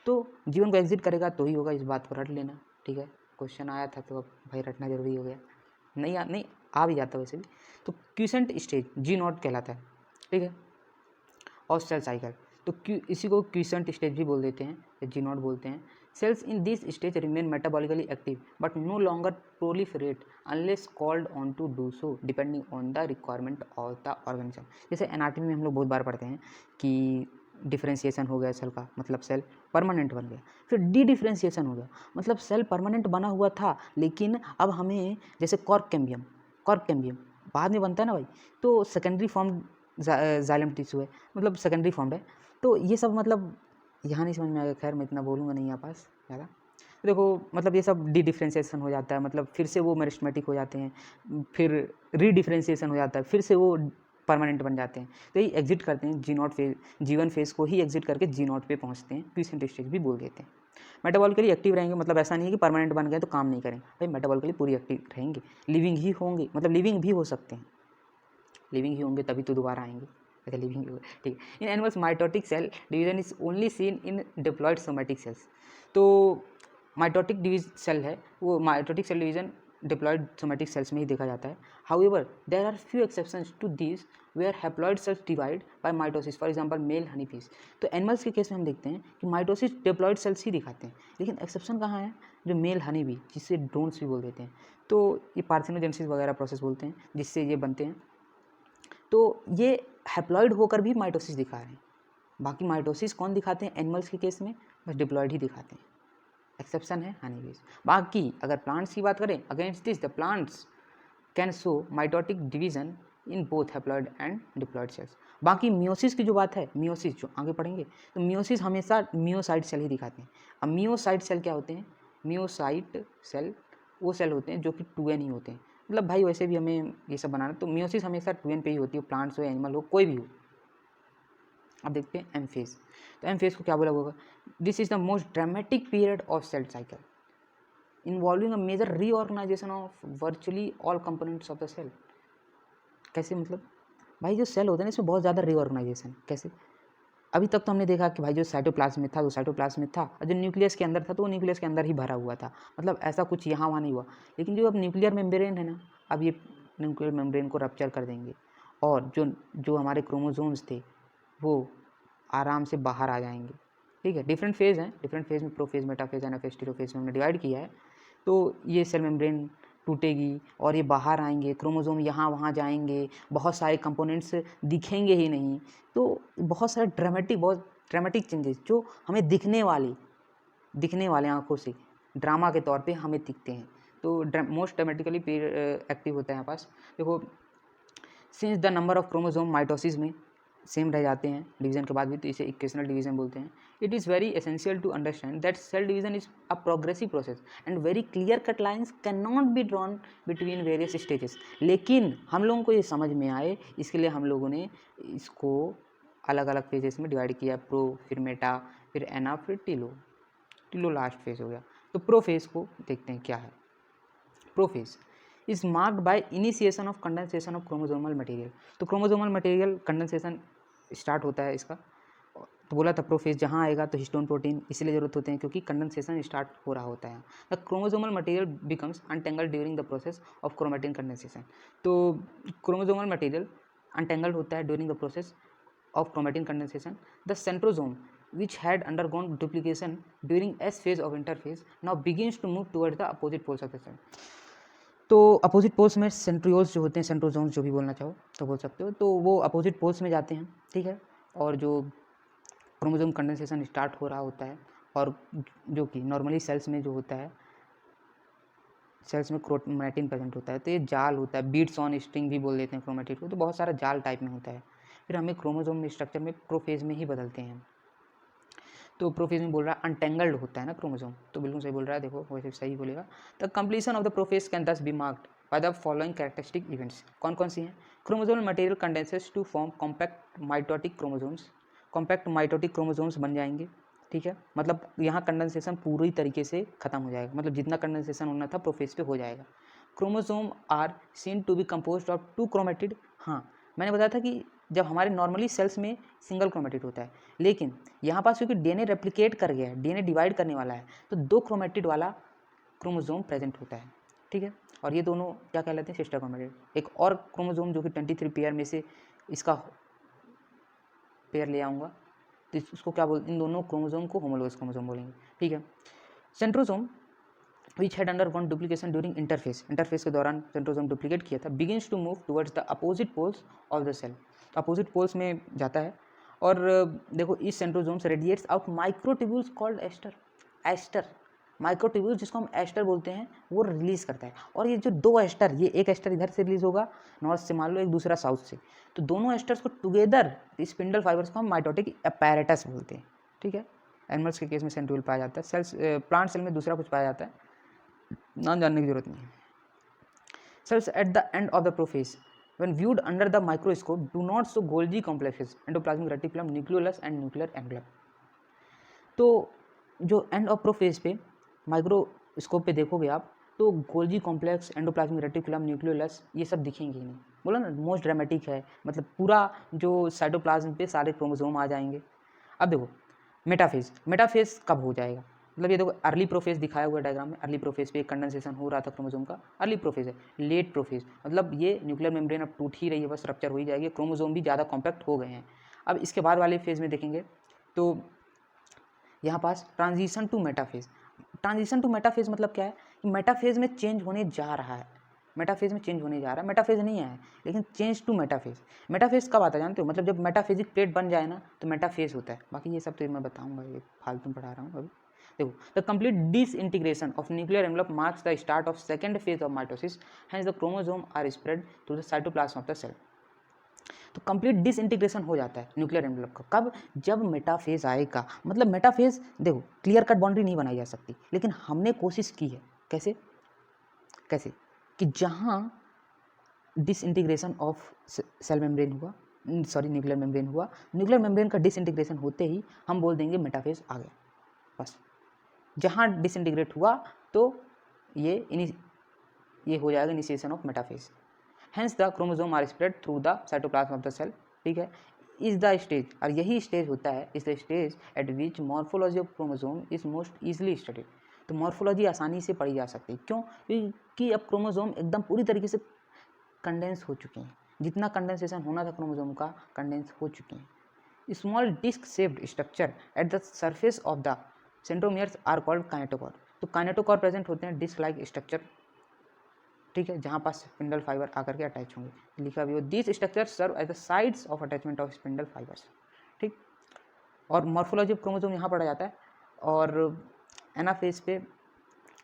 तो G1 को एग्जिट करेगा तो ही होगा, इस बात को रट लेना, ठीक है। क्वेश्चन आया था तो अब भाई रटना जरूरी हो गया, नहीं आ भी जाता वैसे भी। तो क्यूसेंट स्टेज G0 कहलाता है, ठीक है। और सेल साइकिल, तो इसी को क्यूसेंट स्टेज भी बोल देते हैं, या G0 बोलते हैं। Cells in this stage remain metabolically active but no longer proliferate unless called on to do so depending on the requirement of the organism. जैसे एनाटॉमी में हम लोग बहुत बार पढ़ते हैं कि डिफ्रेंशिएशन हो गया सेल का, मतलब सेल परमानेंट बन गया। फिर डी डिफ्रेंशिएशन हो गया, मतलब सेल परमानेंट बना हुआ था, लेकिन अब हमें जैसे कॉर्क कैम्बियम बाद में बनता है ना भाई, तो सेकेंडरी फॉर्म जाइलम टिश्यू है, मतलब सेकेंडरी फॉर्म है। तो ये सब मतलब यहाँ नहीं समझ में आएगा, खैर मैं इतना बोलूँगा नहीं यहाँ पास ज़्यादा। देखो मतलब ये सब डी डिफ्रेंशिएशन हो जाता है, मतलब फिर से वो मेरिस्टेमेटिक हो जाते हैं, फिर री डिफ्रेंशिएशन हो जाता है, फिर से वो परमानेंट बन जाते हैं। तो ये एग्जिट करते हैं G0 फेज, G1 फेज को ही एग्जिट करके G0 पे पहुँचते हैं, क्यूसेंट स्टेज भी बोल देते हैं। मेटाबॉलिकली एक्टिव रहेंगे, मतलब ऐसा नहीं है कि परमानेंट बन गए तो काम नहीं करें भाई, मेटाबॉलिकली पूरी एक्टिव रहेंगे, लिविंग ही होंगे, मतलब लिविंग भी हो सकते हैं, लिविंग ही होंगे तभी तो दोबारा आएंगे, ऐसे लिविंग ही, ठीक है। In animals mitotic cell division is only seen in diploid somatic cells. तो माइटोटिक सेल है, वो mitotic cell division diploid somatic cells में ही देखा जाता है। However there are few exceptions to this where haploid cells divide by mitosis, for example male honey bees. तो animals के केस में हम देखते हैं कि माइटोसिस डिप्लॉयड सेल्स ही दिखाते हैं, लेकिन एक्सेप्शन कहाँ है, जो मेल हनी बी, जिससे ड्रोन्स भी बोल देते हैं, तो ये पार्थिनोजेनेसिस वगैरह प्रोसेस बोलते हैं जिससे ये बनते हैं, तो ये हैप्लॉयड होकर भी माइटोसिस दिखा रहे हैं। बाकी माइटोसिस कौन दिखाते हैं एनिमल्स के केस में, बस डिप्लॉयड ही दिखाते हैं, एक्सेप्शन है हनी बीज। बाकी अगर प्लांट्स की बात करें, against this the plants can show mitotic division in both haploid and diploid sales. बाकी मियोसिस की जो बात है, मियोसिस जो आगे पढ़ेंगे, तो मियोसिस हमेशा मियोसाइट सेल ही दिखाते हैं। अब मियोसाइट सेल क्या होते हैं? मियोसाइट सेल वो सेल होते हैं जो कि 2n ही होते हैं। मतलब भाई वैसे भी हमें ये सब बनाना, तो मियोसिस हमेशा 2n पे ही होती है, प्लांट्स हो, एनिमल हो, कोई भी हो। अब देखते हैं एम फेज। तो एम फेज को क्या बोला होगा? This is the most dramatic period of cell cycle involving a major reorganisation of virtually all components of the cell. कैसे मतलब? भाई जो सेल होता है ना, इसमें बहुत ज़्यादा रीऑर्गेनाइजेशन। कैसे? अभी तक तो हमने देखा कि भाई जो साइटोप्लाज्म में था वो साइटोप्लाज्म में था, और जो न्यूक्लियस के अंदर था तो वो न्यूक्लियस के अंदर ही भरा हुआ था, मतलब ऐसा कुछ यहाँ वहाँ नहीं हुआ। लेकिन जो अब न्यूक्लियर मेम्ब्रेन है ना, अब ये न्यूक्लियर मेम्ब्रेन को रप्चर कर देंगे, और जो जो हमारे क्रोमोसोम्स थे वो आराम से बाहर आ जाएंगे। ठीक है, डिफरेंट फेज़ हैं, डिफरेंट फेज़ में प्रोफेज, मेटाफेज, एनाफेज, टेलोफेज में हमने डिवाइड किया है। तो ये सेल मेम्ब्रेन टूटेगी और ये बाहर आएंगे, क्रोमोसोम यहाँ वहाँ जाएंगे, बहुत सारे कंपोनेंट्स दिखेंगे ही नहीं। तो बहुत सारे बहुत ड्रामेटिक चेंजेस जो हमें दिखने वाले आंखों से ड्रामा के तौर पे हमें दिखते हैं। तो मोस्ट ड्रामेटिकली एक्टिव होता है यहाँ पास। देखो, since the number of chromosome mitosis में सेम रह जाते हैं डिवीजन के बाद भी, तो इसे इक्वेशनल डिवीजन बोलते हैं। It is very essential to understand that cell division is a progressive process and very clear cut lines can not be drawn between various stages. लेकिन हम लोगों को ये समझ में आए, इसके लिए हम लोगों ने इसको अलग अलग फेजेस में डिवाइड किया, प्रो, फिर मेटा, फिर एना, फिर टिलो लास्ट फेज हो गया। तो प्रो फेज को देखते हैं क्या है। Prophase is marked by initiation of condensation of chromosomal material. तो क्रोमोसोमल मटेरियल कंडेंसेशन स्टार्ट होता है इसका। तो बोला था प्रोफेज जहाँ आएगा तो हिस्टोन प्रोटीन इसलिए जरूरत होते हैं क्योंकि कंडेंसेशन स्टार्ट हो रहा होता है। The chromosomal material becomes untangled during the process of chromatin condensation. तो क्रोमोसोमल मटेरियल अनटेंगल्ड होता है during the process of chromatin condensation. The centrosome, which had undergone duplication during S phase of interphase, now begins to move towards the opposite poles of the cell. तो opposite poles में centrioles जो होते हैं, centrosomes जो भी बोलना चाहो तो बोल सकते हो, तो वो अपोजिट पोल्स में जाते हैं। ठीक है, और जो क्रोमोसोम कंडेंसेशन स्टार्ट हो रहा होता है, और जो कि नॉर्मली सेल्स में जो होता है, सेल्स में क्रोमैटिन प्रेजेंट होता है, तो ये जाल होता है, बीट्स ऑन स्ट्रिंग भी बोल देते हैं क्रोमैटिन को, तो बहुत सारा जाल टाइप में होता है। फिर हमें क्रोमोसोम स्ट्रक्चर में प्रोफेज में ही बदलते हैं। तो प्रोफेज में बोल रहा है अनटेंगल्ड होता है ना क्रोमोसोम, तो बिल्कुल सही बोल रहा है। देखो वैसे सही बोलेगा। The completion of the prophase can thus be marked by the following characteristic events. कौन कौन सी हैं? Chromosomal material condenses to form compact mitotic chromosomes. Compact mitotic chromosomes बन जाएंगे। ठीक है, मतलब यहाँ कंडेंसेशन पूरी तरीके से खत्म हो जाएगा, मतलब जितना कंडेंसेशन होना था प्रोफेज पे हो जाएगा। Chromosome are seen to be composed of 2 chromatid. हाँ, मैंने बताया था कि जब हमारे नॉर्मली सेल्स में सिंगल क्रोमेटिड होता है, लेकिन यहाँ पास क्योंकि डीएनए रेप्लिकेट कर गया है, डीएनए डिवाइड करने वाला है, तो 2 क्रोमेटिड वाला क्रोमोसोम प्रेजेंट होता है। ठीक है, और ये दोनों क्या कहलाते हैं? Sister chromatid. एक और क्रोमोसोम जो कि 23 पेयर में से इसका पेयर ले आऊँगा, तो उसको क्या बोल, इन दोनों क्रोमोसोम को होमोलोगस क्रोमोसोम बोलेंगे। ठीक है, centrosome which had undergone duplication during interphase के दौरान सेंट्रोसोम डुप्लीकेट किया था, begins to move towards the opposite poles of the cell। Opposite poles में जाता है, और देखो इस centrosomes radiates out microtubules called aster microtubules जिसको हम एस्टर बोलते हैं, वो रिलीज करता है। और ये जो 2 एस्टर, ये एक एस्टर इधर से रिलीज होगा नॉर्थ से, मान लो, एक दूसरा साउथ से, तो दोनों एस्टर्स को टुगेदर स्पिंडल फाइबर्स को हम माइटोटिक अपैरेटस बोलते हैं। ठीक है, एनिमल्स के केस में सेंट्रियोल पाया जाता है, सेल्स प्लांट सेल में दूसरा कुछ पाया जाता है, नाम जानने की जरूरत नहीं है। Cells at the end of the prophase when viewed under the microscope do not show Golgi complexes, endoplasmic reticulum, nucleolus and nuclear envelope। तो जो एंड ऑफ प्रोफेज पे माइक्रोस्कोप पे देखोगे आप, तो Golgi complex, endoplasmic reticulum, nucleolus, ये सब दिखेंगे ही नहीं। बोला ना, मोस्ट ड्रामेटिक है, मतलब पूरा जो साइटोप्लाज्म पे सारे क्रोमोसोम आ जाएंगे। अब देखो मेटाफेज कब हो जाएगा? मतलब ये देखो अर्ली प्रोफेज दिखाया हुआ डायग्राम में, अर्ली प्रोफेज पे कंडेंसेशन हो रहा था क्रोमोसोम का, अर्ली प्रोफेज है। लेट प्रोफेज मतलब ये न्यूक्लियर मेम्ब्रेन अब टूट ही रही है, बस रप्चर हो ही जाएगी, क्रोमोसोम भी ज़्यादा कॉम्पैक्ट हो गए हैं। अब इसके बाद वाले फेज में देखेंगे तो यहाँ पास transition to metaphase. Transition to metaphase मतलब क्या है कि मेटाफेज में चेंज होने जा रहा है, मेटाफेज में चेंज होने जा रहा है, मेटाफेज नहीं है लेकिन चेंज टू मेटाफेज। मेटाफेज कब आता है जानते हो? मतलब जब मेटाफेजिक प्लेट बन जाए ना, तो मेटाफेज होता है। बाकी ये सब तो मैं बताऊंगा, ये फालतू में पढ़ा रहा हूँ अभी। देखो, the complete disintegration of nuclear envelope marks the start of second phase of mitosis, hence the chromosome are spread to the cytoplasm of the cell. तो कंप्लीट डिसइंटीग्रेशन हो जाता है न्यूक्लियर एनवेलप का, कब? जब मेटाफेज आएगा। मतलब मेटाफेज, देखो क्लियर कट बाउंड्री नहीं बनाई जा सकती, लेकिन हमने कोशिश की है। कैसे? कैसे कि जहाँ डिसइंटीग्रेशन ऑफ सेल मेम्ब्रेन हुआ, सॉरी न्यूक्लियर मेम्ब्रेन हुआ, न्यूक्लियर मेम्ब्रेन का डिसइंटीग्रेशन होते ही हम बोल देंगे मेटाफेज आ गया। बस जहाँ डिसइंटीग्रेट हुआ तो ये हो जाएगा initiation of metaphase. Hence the chromosome are spread through the cytoplasm of the cell. ठीक है, इज द स्टेज, और यही स्टेज होता है, is the stage eight which morphology of chromosome is most easily studied. तो मॉर्फोलॉजी आसानी से पढ़ी जा सकती है। क्यों? क्योंकि अब क्रोमोसोम एकदम पूरी तरीके से कंडेंस हो चुके हैं, जितना कंडेंसेशन होना था क्रोमोसोम का कंडेंस हो चुके हैं। Small disc shaped structure at the surface of the centromeres are called kinetochore. तो काइनेटोकोर प्रेजेंट होते हैं, डिस्क लाइक स्ट्रक्चर, ठीक है, जहाँ पास स्पिंडल फाइबर आकर के अटैच होंगे। लिखा भी हो, this structure serve as the sides of attachment of spindle fibres. ठीक, और मॉर्फोलॉजी ऑफ क्रोमोसोम यहाँ पढ़ा जाता है, और एनाफेज पे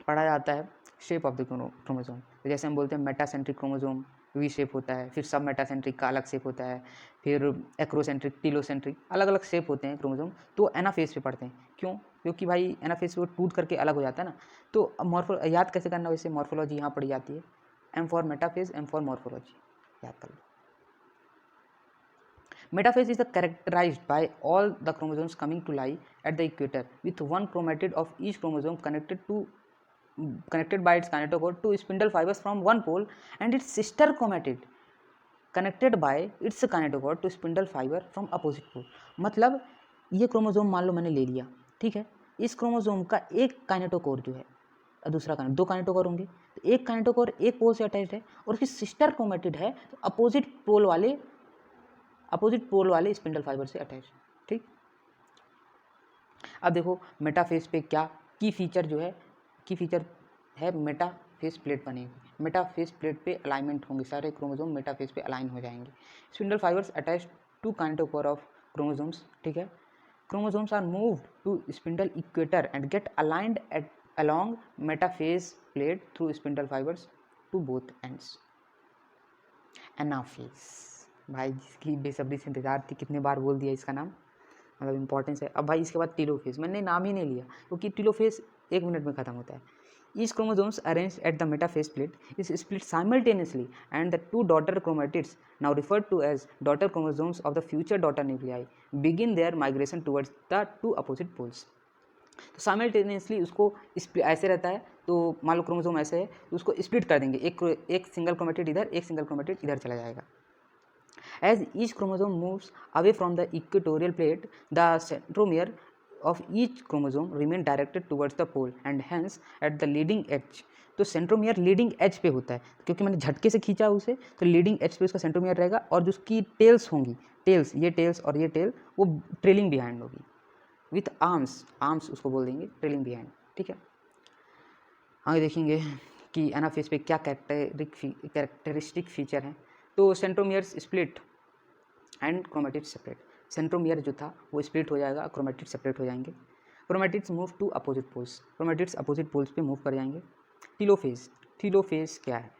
पढ़ा जाता है शेप ऑफ द क्रोमोसोम। तो जैसे हम बोलते हैं मेटासेंट्रिक क्रोमोसोम वी शेप होता है, फिर सब मेटासेंट्रिक का अलग शेप होता है, फिर एक्रोसेंट्रिक, टीलोसेंट्रिक, अलग अलग शेप होते हैं क्रोमोसोम। तो एनाफेज पे पढ़ते हैं। क्यों? क्योंकि भाई एनाफेज पे वो टूट करके अलग हो जाता है ना। तो मॉर्फो याद कैसे करना, वैसे मॉर्फोलॉजी यहाँ पढ़ी जाती है। M for metaphase, M for morphology, याद कर लो। Metaphase is characterized by all the chromosomes coming to lie at the equator with one chromatid of each chromosome connected by its kinetochore to spindle fibers from one pole and its sister chromatid connected by its kinetochore to spindle fiber from opposite pole। मतलब ये chromosome मान लो मैंने ले लिया, ठीक है, इस chromosome का एक काइनेटोकोर जो है, दूसरा दो काइनेटोकोर होंगे, तो एक काइनेटोकोर एक पोल से अटैच्ड है और उसकी सिस्टर क्रोमेटिड है तो अपोजिट पोल वाले स्पिंडल फाइबर से अटैच। ठीक, अब देखो मेटाफेज पे क्या की फीचर है, मेटाफेज प्लेट बनेगी। मेटाफेज प्लेट पे अलाइनमेंट होंगे, सारे क्रोमोसोम मेटाफेज पे अलाइन हो जाएंगे। Spindle fibres attach to kinetochore of chromosomes. ठीक है, chromosomes are moved to spindle equator and get aligned at along metaphase plate through spindle fibers to both ends। Anaphase, भाई जिसकी बेसब्री से इंतजार थी, कितने बार बोल दिया इसका नाम, मतलब इंपॉर्टेंस है। अब भाई इसके बाद टीलोफेज, मैंने नाम ही नहीं लिया क्योंकि टीलोफेज 1 मिनट में खत्म होता है। Each chromosomes arranged at the metaphase plate is split simultaneously and the 2 daughter chromatids now referred to as daughter chromosomes of the future daughter nuclei begin their migration towards the 2 opposite poles. तो simultaneously उसको ऐसे रहता है, तो मान लो chromosome ऐसे है तो उसको स्प्लिट कर देंगे, एक सिंगल क्रोमेटिड इधर, एक सिंगल क्रोमेटिड इधर चला जाएगा। As each chromosome moves away from the equatorial plate, the centromere of each chromosome remain directed towards the pole and hence at the leading edge। तो सेंट्रोमियर लीडिंग एज पे होता है, क्योंकि मैंने झटके से खींचा उसे, तो लीडिंग एज पे उसका सेंट्रोमियर रहेगा और जो उसकी टेल्स होंगी, ये टेल्स और ये टेल वो ट्रेलिंग बिहाइंड होगी विथ आर्म्स उसको बोल देंगे ट्रेलिंग बिहाइंड। ठीक है, आगे देखेंगे कि एनाफेज पे क्या कैरेक्टरिस्टिक फीचर हैं। तो centromeres split and chromatid separate. Centromere जो था वो स्प्लिट हो जाएगा, क्रोमेटिड सेपरेट हो जाएंगे। Chromatids move to opposite poles, chromatids opposite poles पे मूव कर जाएंगे। टीलोफेज क्या है?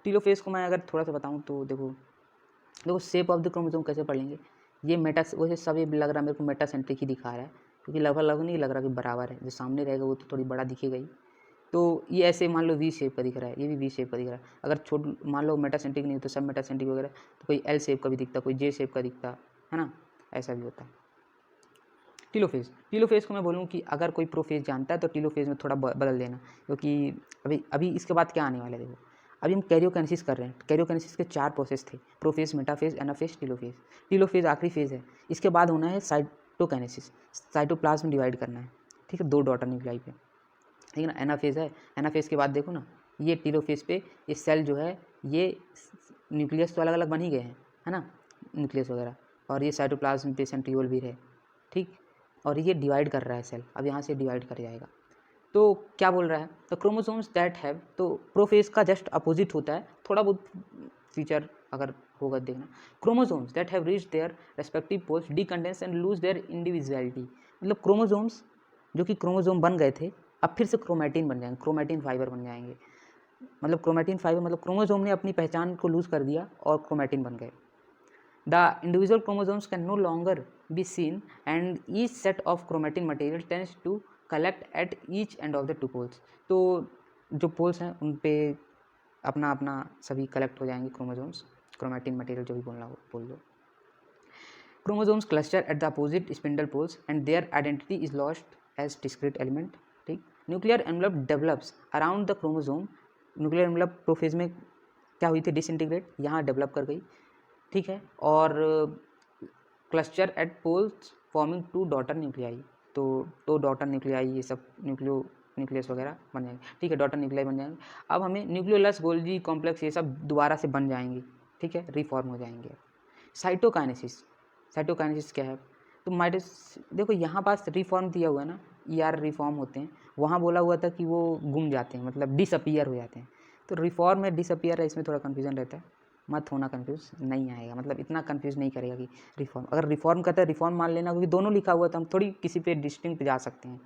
टीलोफेज को मैं अगर थोड़ा सा बताऊँ तो देखो शेप ऑफ द क्रोमोसोम कैसे पढ़ लेंगे। ये वैसे सब ये लग रहा है मेरे को मेटासेंट्रिक ही दिखा रहा है, क्योंकि लगभग नहीं लग रहा कि बराबर है, जो सामने रहेगा वो तो थोड़ी बड़ा दिखेगा ही। तो ये ऐसे मान लो वी शेप का दिख रहा है, ये भी वी शेप का दिख रहा है। अगर मान लो मेटासेंट्रिक नहीं हो तो सब मेटासेंट्रिक वगैरह, तो कोई एल शेप का भी दिखता, कोई जे शेप का दिखता है ना, ऐसा भी होता है। टीलोफेज को मैं बोलूँ कि अगर कोई प्रोफेज जानता है तो टीलोफेज में थोड़ा बदल देना, क्योंकि अभी इसके बाद क्या आने वाला है। देखो अभी हम कैरियोकाइनेसिस कर रहे हैं, कैरियोकाइनेसिस के 4 प्रोसेस थे, प्रोफेज, मेटाफेज, एनाफेज, टीलोफेज आखिरी फेज है। इसके बाद होना है साइटोकाइनेसिस, साइटोप्लाज्म डिवाइड करना है। ठीक है, 2 डॉटर न्यूक्लियाई पे, ठीक है ना। एनाफेज है, एनाफेज के बाद देखो ना, ये टीलोफेज पे ये सेल जो है, ये न्यूक्लियस तो अलग अलग बन ही गए हैं, है ना, न्यूक्लियस वगैरह, और ये साइटोप्लाज्म पे सेंट्रियोल भी है। ठीक, और ये डिवाइड कर रहा है सेल, अब यहाँ से डिवाइड कर जाएगा। तो क्या बोल रहा है, तो क्रोमोसोम्स दैट हैव, तो प्रोफेज का जस्ट अपोजिट होता है, थोड़ा बहुत फीचर अगर होगा देखना। Chromosomes that have reached their respective poles decondense and lose their individuality. मतलब क्रोमोसोम्स जो कि क्रोमोसोम बन गए थे अब फिर से क्रोमैटिन बन जाएंगे, क्रोमैटिन फाइबर बन जाएंगे। मतलब क्रोमैटिन फाइबर मतलब क्रोमोसोम ने अपनी पहचान को लूज कर दिया और क्रोमैटिन बन गए। The individual chromosomes can no longer be seen and each set of chromatin material tends to collect at each end of the two poles. तो जो पोल्स हैं उन पे अपना अपना सभी कलेक्ट हो जाएंगे क्रोमोसोम्स, क्रोमैटिन मटेरियल जो भी बोलना हो बोल दो। Chromosomes cluster at the opposite spindle poles and their identity is lost as discrete element। ठीक, nuclear envelope develops around the chromosome. Nuclear envelope prophase में क्या हुई थी, डिसइंटीग्रेट, यहाँ डेवलप कर गई। ठीक है, और cluster at poles forming two daughter nuclei. तो डॉटर न्यूक्लियाई ये सब न्यूक्लियस वगैरह बन जाएंगे। ठीक है, डॉटर न्यूक्लियाई बन जाएंगे। अब हमें न्यूक्लियोलस, गोल्गी कॉम्प्लेक्स ये सब दोबारा से बन जाएंगे। ठीक है, रिफॉर्म हो जाएंगे। साइटोकाइनेसिस, साइटोकाइनेसिस क्या है, तो देखो यहाँ पास रिफॉर्म दिया हुआ है ना, ER रिफॉर्म होते हैं, वहाँ बोला हुआ था कि वो गुम जाते हैं, मतलब डिसअपियर हो जाते हैं। तो रिफॉर्म में डिसअपियर है, इसमें थोड़ा कन्फ्यूजन रहता है, मत होना कन्फ्यूज, नहीं आएगा, मतलब इतना कन्फ्यूज नहीं करेगा कि रिफॉर्म, अगर रिफॉर्म कहता है रिफॉर्म मान लेना, क्योंकि दोनों लिखा हुआ तो हम थोड़ी किसी पे डिस्टिंक्ट जा सकते हैं,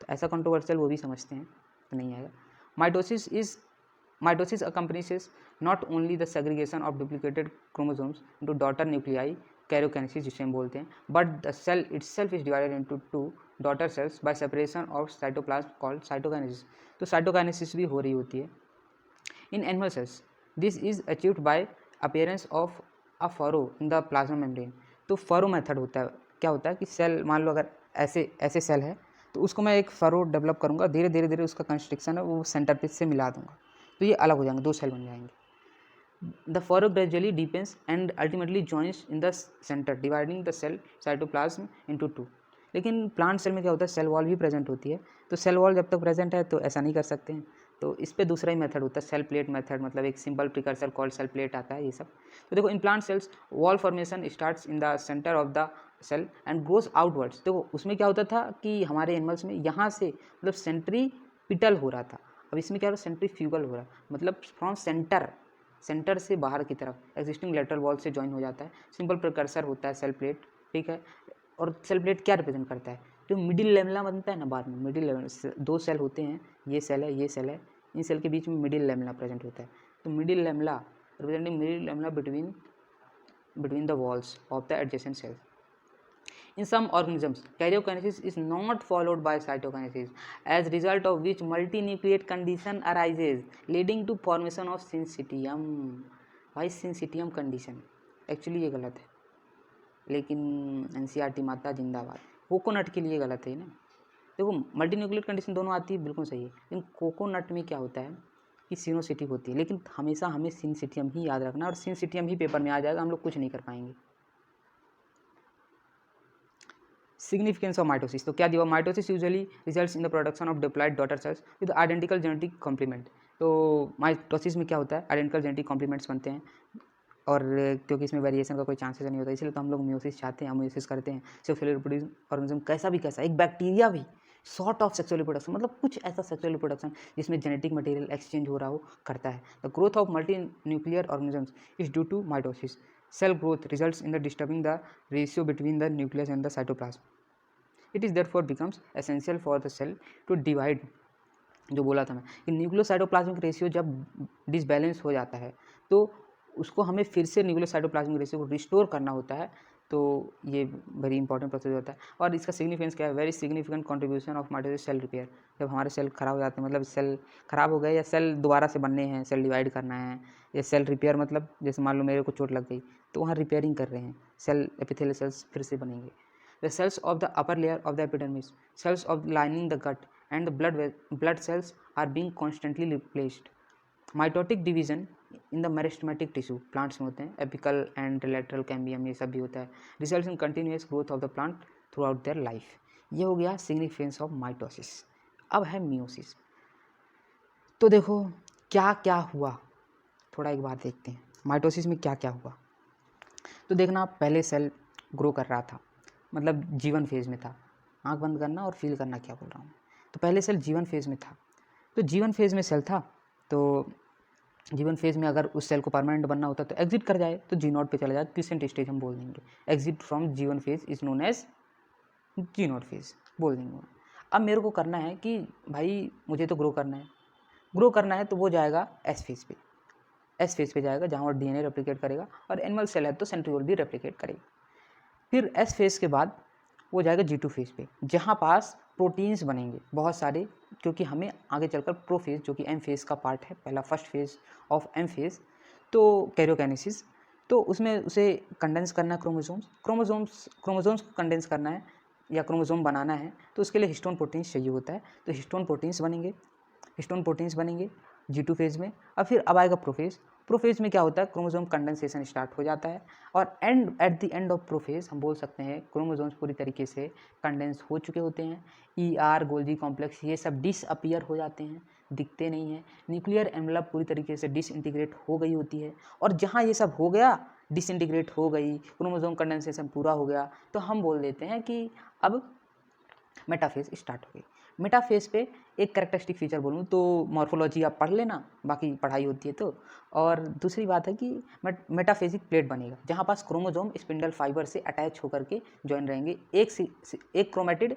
तो ऐसा कंट्रोवर्शियल वो भी समझते हैं, तो नहीं आएगा। Mitosis accompanies not only the segregation of duplicated chromosomes into daughter nuclei, karyokinesis जिसे हम बोलते हैं, but the cell itself is divided into 2 daughter cells by separation of cytoplasm called cytokinesis. तो साइटोकाइनेसिस भी हो रही होती है in animal cells. This is achieved by appearance of a furrow in the plasma membrane. तो furrow method होता है, क्या होता है कि सेल, मान लो अगर ऐसे सेल है तो उसको मैं एक फरो डेवलप करूँगा, धीरे धीरे धीरे उसका कंस्ट्रक्शन है वो सेंटर पीस से मिला दूंगा, तो ये अलग हो जाएंगे, 2 सेल बन जाएंगे। The furrow gradually deepens and ultimately joins in the center, dividing the cell cytoplasm into 2। लेकिन प्लांट सेल में क्या होता है, सेल वॉल भी प्रेजेंट होती है, तो सेल वॉल जब तक प्रेजेंट है तो ऐसा नहीं कर सकते हैं, तो इस पे दूसरा ही मेथड होता है, सेल प्लेट मेथड, मतलब एक simple precursor called cell plate आता है, ये सब। तो देखो in plant cells wall formation starts in the centre of the cell and goes outwards. देखो उसमें क्या होता था कि हमारे एनिमल्स में यहाँ से मतलब सेंट्रीपिटल हो रहा था, अब इसमें क्या हो रहा है, सेंट्रीफ्यूगल हो रहा है, मतलब फ्रॉम सेंटर से बाहर की तरफ एग्जिस्टिंग लेटरल वॉल से ज्वाइन हो जाता है। सिंपल प्रिकर्सर होता है सेल प्लेट। ठीक है, और सेल प्लेट क्या रिप्रेजेंट करता है, जो मिडिल लेमला बनता है ना बाद में, मिडिल लेमला 2 सेल होते हैं, ये सेल है, ये सेल है, इन सेल के बीच में मिडिल लेमला प्रेजेंट होता है। तो middle lamella representing middle lamella between the walls of the adjacent sales. In some organisms, karyokinesis is not followed by cytokinesis, as result of which multinucleate condition arises, leading to formation of syncytium। भाई syncytium condition actually ये गलत है, लेकिन NCERT माता जिंदाबाद। Coconut के लिए गलत है ना, देखो मल्टीन्यूक्लिएट कंडीशन दोनों आती है, बिल्कुल सही है, लेकिन कोकोनट में क्या होता है कि सिनोसिटी होती है, लेकिन हमेशा हमें सिनसिटियम ही याद रखना, और सिनसिटियम ही पेपर में आ जाएगा, हम लोग कुछ नहीं कर पाएंगे। सिग्निफिकेंस ऑफ माइटोसिस, तो क्या दिया, mitosis usually results in the production of diploid daughter cells with identical genetic complement. तो माइटोसिस में क्या होता है, आइडेंटिकल जेनेटिक कॉम्प्लीमेंट्स बनते हैं, और क्योंकि इसमें वेरिएशन का कोई चांसेस नहीं होता, इसलिए तो हम लोग म्यूसिस चाहते हैं, हम म्यूसिस करते हैं। सेक्सुअल रिप्रोडक्शन ऑर्गेनिज्म कैसा भी कैसा, एक बैक्टीरिया भी सॉर्ट ऑफ सेक्सुअल रिप्रोडक्शन, मतलब कुछ ऐसा सेक्सुअल रिप्रोडक्शन जिसमें जेनेटिक मटेरियल एक्सचेंज हो रहा हो, करता है। The growth of multi nuclear organisms is due to mitosis. Cell growth results in the disturbing the ratio between the nucleus and the cytoplasm. It is therefore becomes essential for the cell to divide। जो बोला था मैं कि nucleocytoplasmic ratio जब disbalance हो जाता है तो उसको हमें फिर से न्यूक्लियोसाइटोप्लाज्मिक रेशियो को रिस्टोर करना होता है, तो ये वेरी इंपॉर्टेंट प्रोसेस होता है। और इसका सिग्निफिकेंस क्या है, very significant contribution of mitosis cell repair. जब हमारे सेल खराब हो जाते हैं, मतलब सेल खराब हो गए या सेल दोबारा से बनने हैं, सेल डिवाइड करना है, या सेल रिपेयर, मतलब जैसे मान लो मेरे को चोट लग गई तो वहाँ रिपेयरिंग कर रहे हैं, सेल एपिथेलियल सेल्स फिर से बनेंगे। The cells of the upper layer of the epidermis, cells of lining the gut, and the blood cells are being constantly replaced। Mitotic division in the meristematic tissue, plants में होते हैं, apical and lateral cambium ये सब भी होता है, results in continuous growth of the plant throughout their life। ये हो गया significance of mitosis। अब है meiosis। तो देखो क्या क्या हुआ, थोड़ा एक बात देखते हैं माइटोसिस में क्या क्या हुआ। तो देखना, पहले सेल ग्रो कर रहा था, मतलब जीवन फेज़ में था, आंख बंद करना और फील करना क्या बोल रहा हूँ। तो पहले सेल जीवन फेज़ में था, तो जीवन फेज़ में सेल था, तो जीवन फेज़ में अगर उस सेल को परमानेंट बनना होता तो एग्जिट कर जाए, तो G0 पे चला जाए, क्रिसेंट स्टेज हम बोल देंगे। Exit from G one phase is known as G0 phase बोल देंगे। अब मेरे को करना है कि भाई मुझे तो ग्रो करना है तो वो जाएगा एस फेज पे जाएगा, जहाँ वो डीएनए रेप्लिकेट करेगा, और एनिमल सेल है तो सेंट्रियोल भी रेप्लिकेट करेगी। फिर एस फेज के बाद वो जाएगा G2 फेज पे, जहाँ पास प्रोटीन्स बनेंगे बहुत सारे, क्योंकि हमें आगे चलकर प्रोफेज जो कि एम फेज का पार्ट है, पहला first phase of M phase, तो कैरियोकाइनेसिस, तो उसमें उसे कंडेंस करना है क्रोमोसोम्स को कंडेंस करना है या क्रोमोसोम बनाना है, तो उसके लिए हिस्टोन प्रोटीन्स चाहिए होता है। तो हिस्टोन प्रोटीन्स बनेंगे G2 फेज में। अब आएगा प्रोफेज में क्या होता है, क्रोमोसोम कंडेंसेशन स्टार्ट हो जाता है, और eight the end of prophase हम बोल सकते हैं क्रोमोसोम्स पूरी तरीके से कंडेंस हो चुके होते हैं। ER गोल्जी कॉम्प्लेक्स ये सब डिसअपियर हो जाते हैं, दिखते नहीं हैं। न्यूक्लियर एनवेलप पूरी तरीके से डिसइंटीग्रेट हो गई होती है, और जहाँ ये सब हो गया, डिसइंटीग्रेट हो गई, क्रोमोसोम कंडेंसेशन पूरा हो गया, तो हम बोल देते हैं कि अब मेटाफेज स्टार्ट हो गई। मेटाफेज पे एक कैरेक्टरिस्टिक फीचर बोलूँ तो मॉर्फोलॉजी आप पढ़ लेना, बाकी पढ़ाई होती है तो। और दूसरी बात है कि मेटाफेजिक प्लेट बनेगा, जहाँ पास क्रोमोसोम स्पिंडल फाइबर से अटैच होकर के ज्वाइन रहेंगे, एक क्रोमेटिड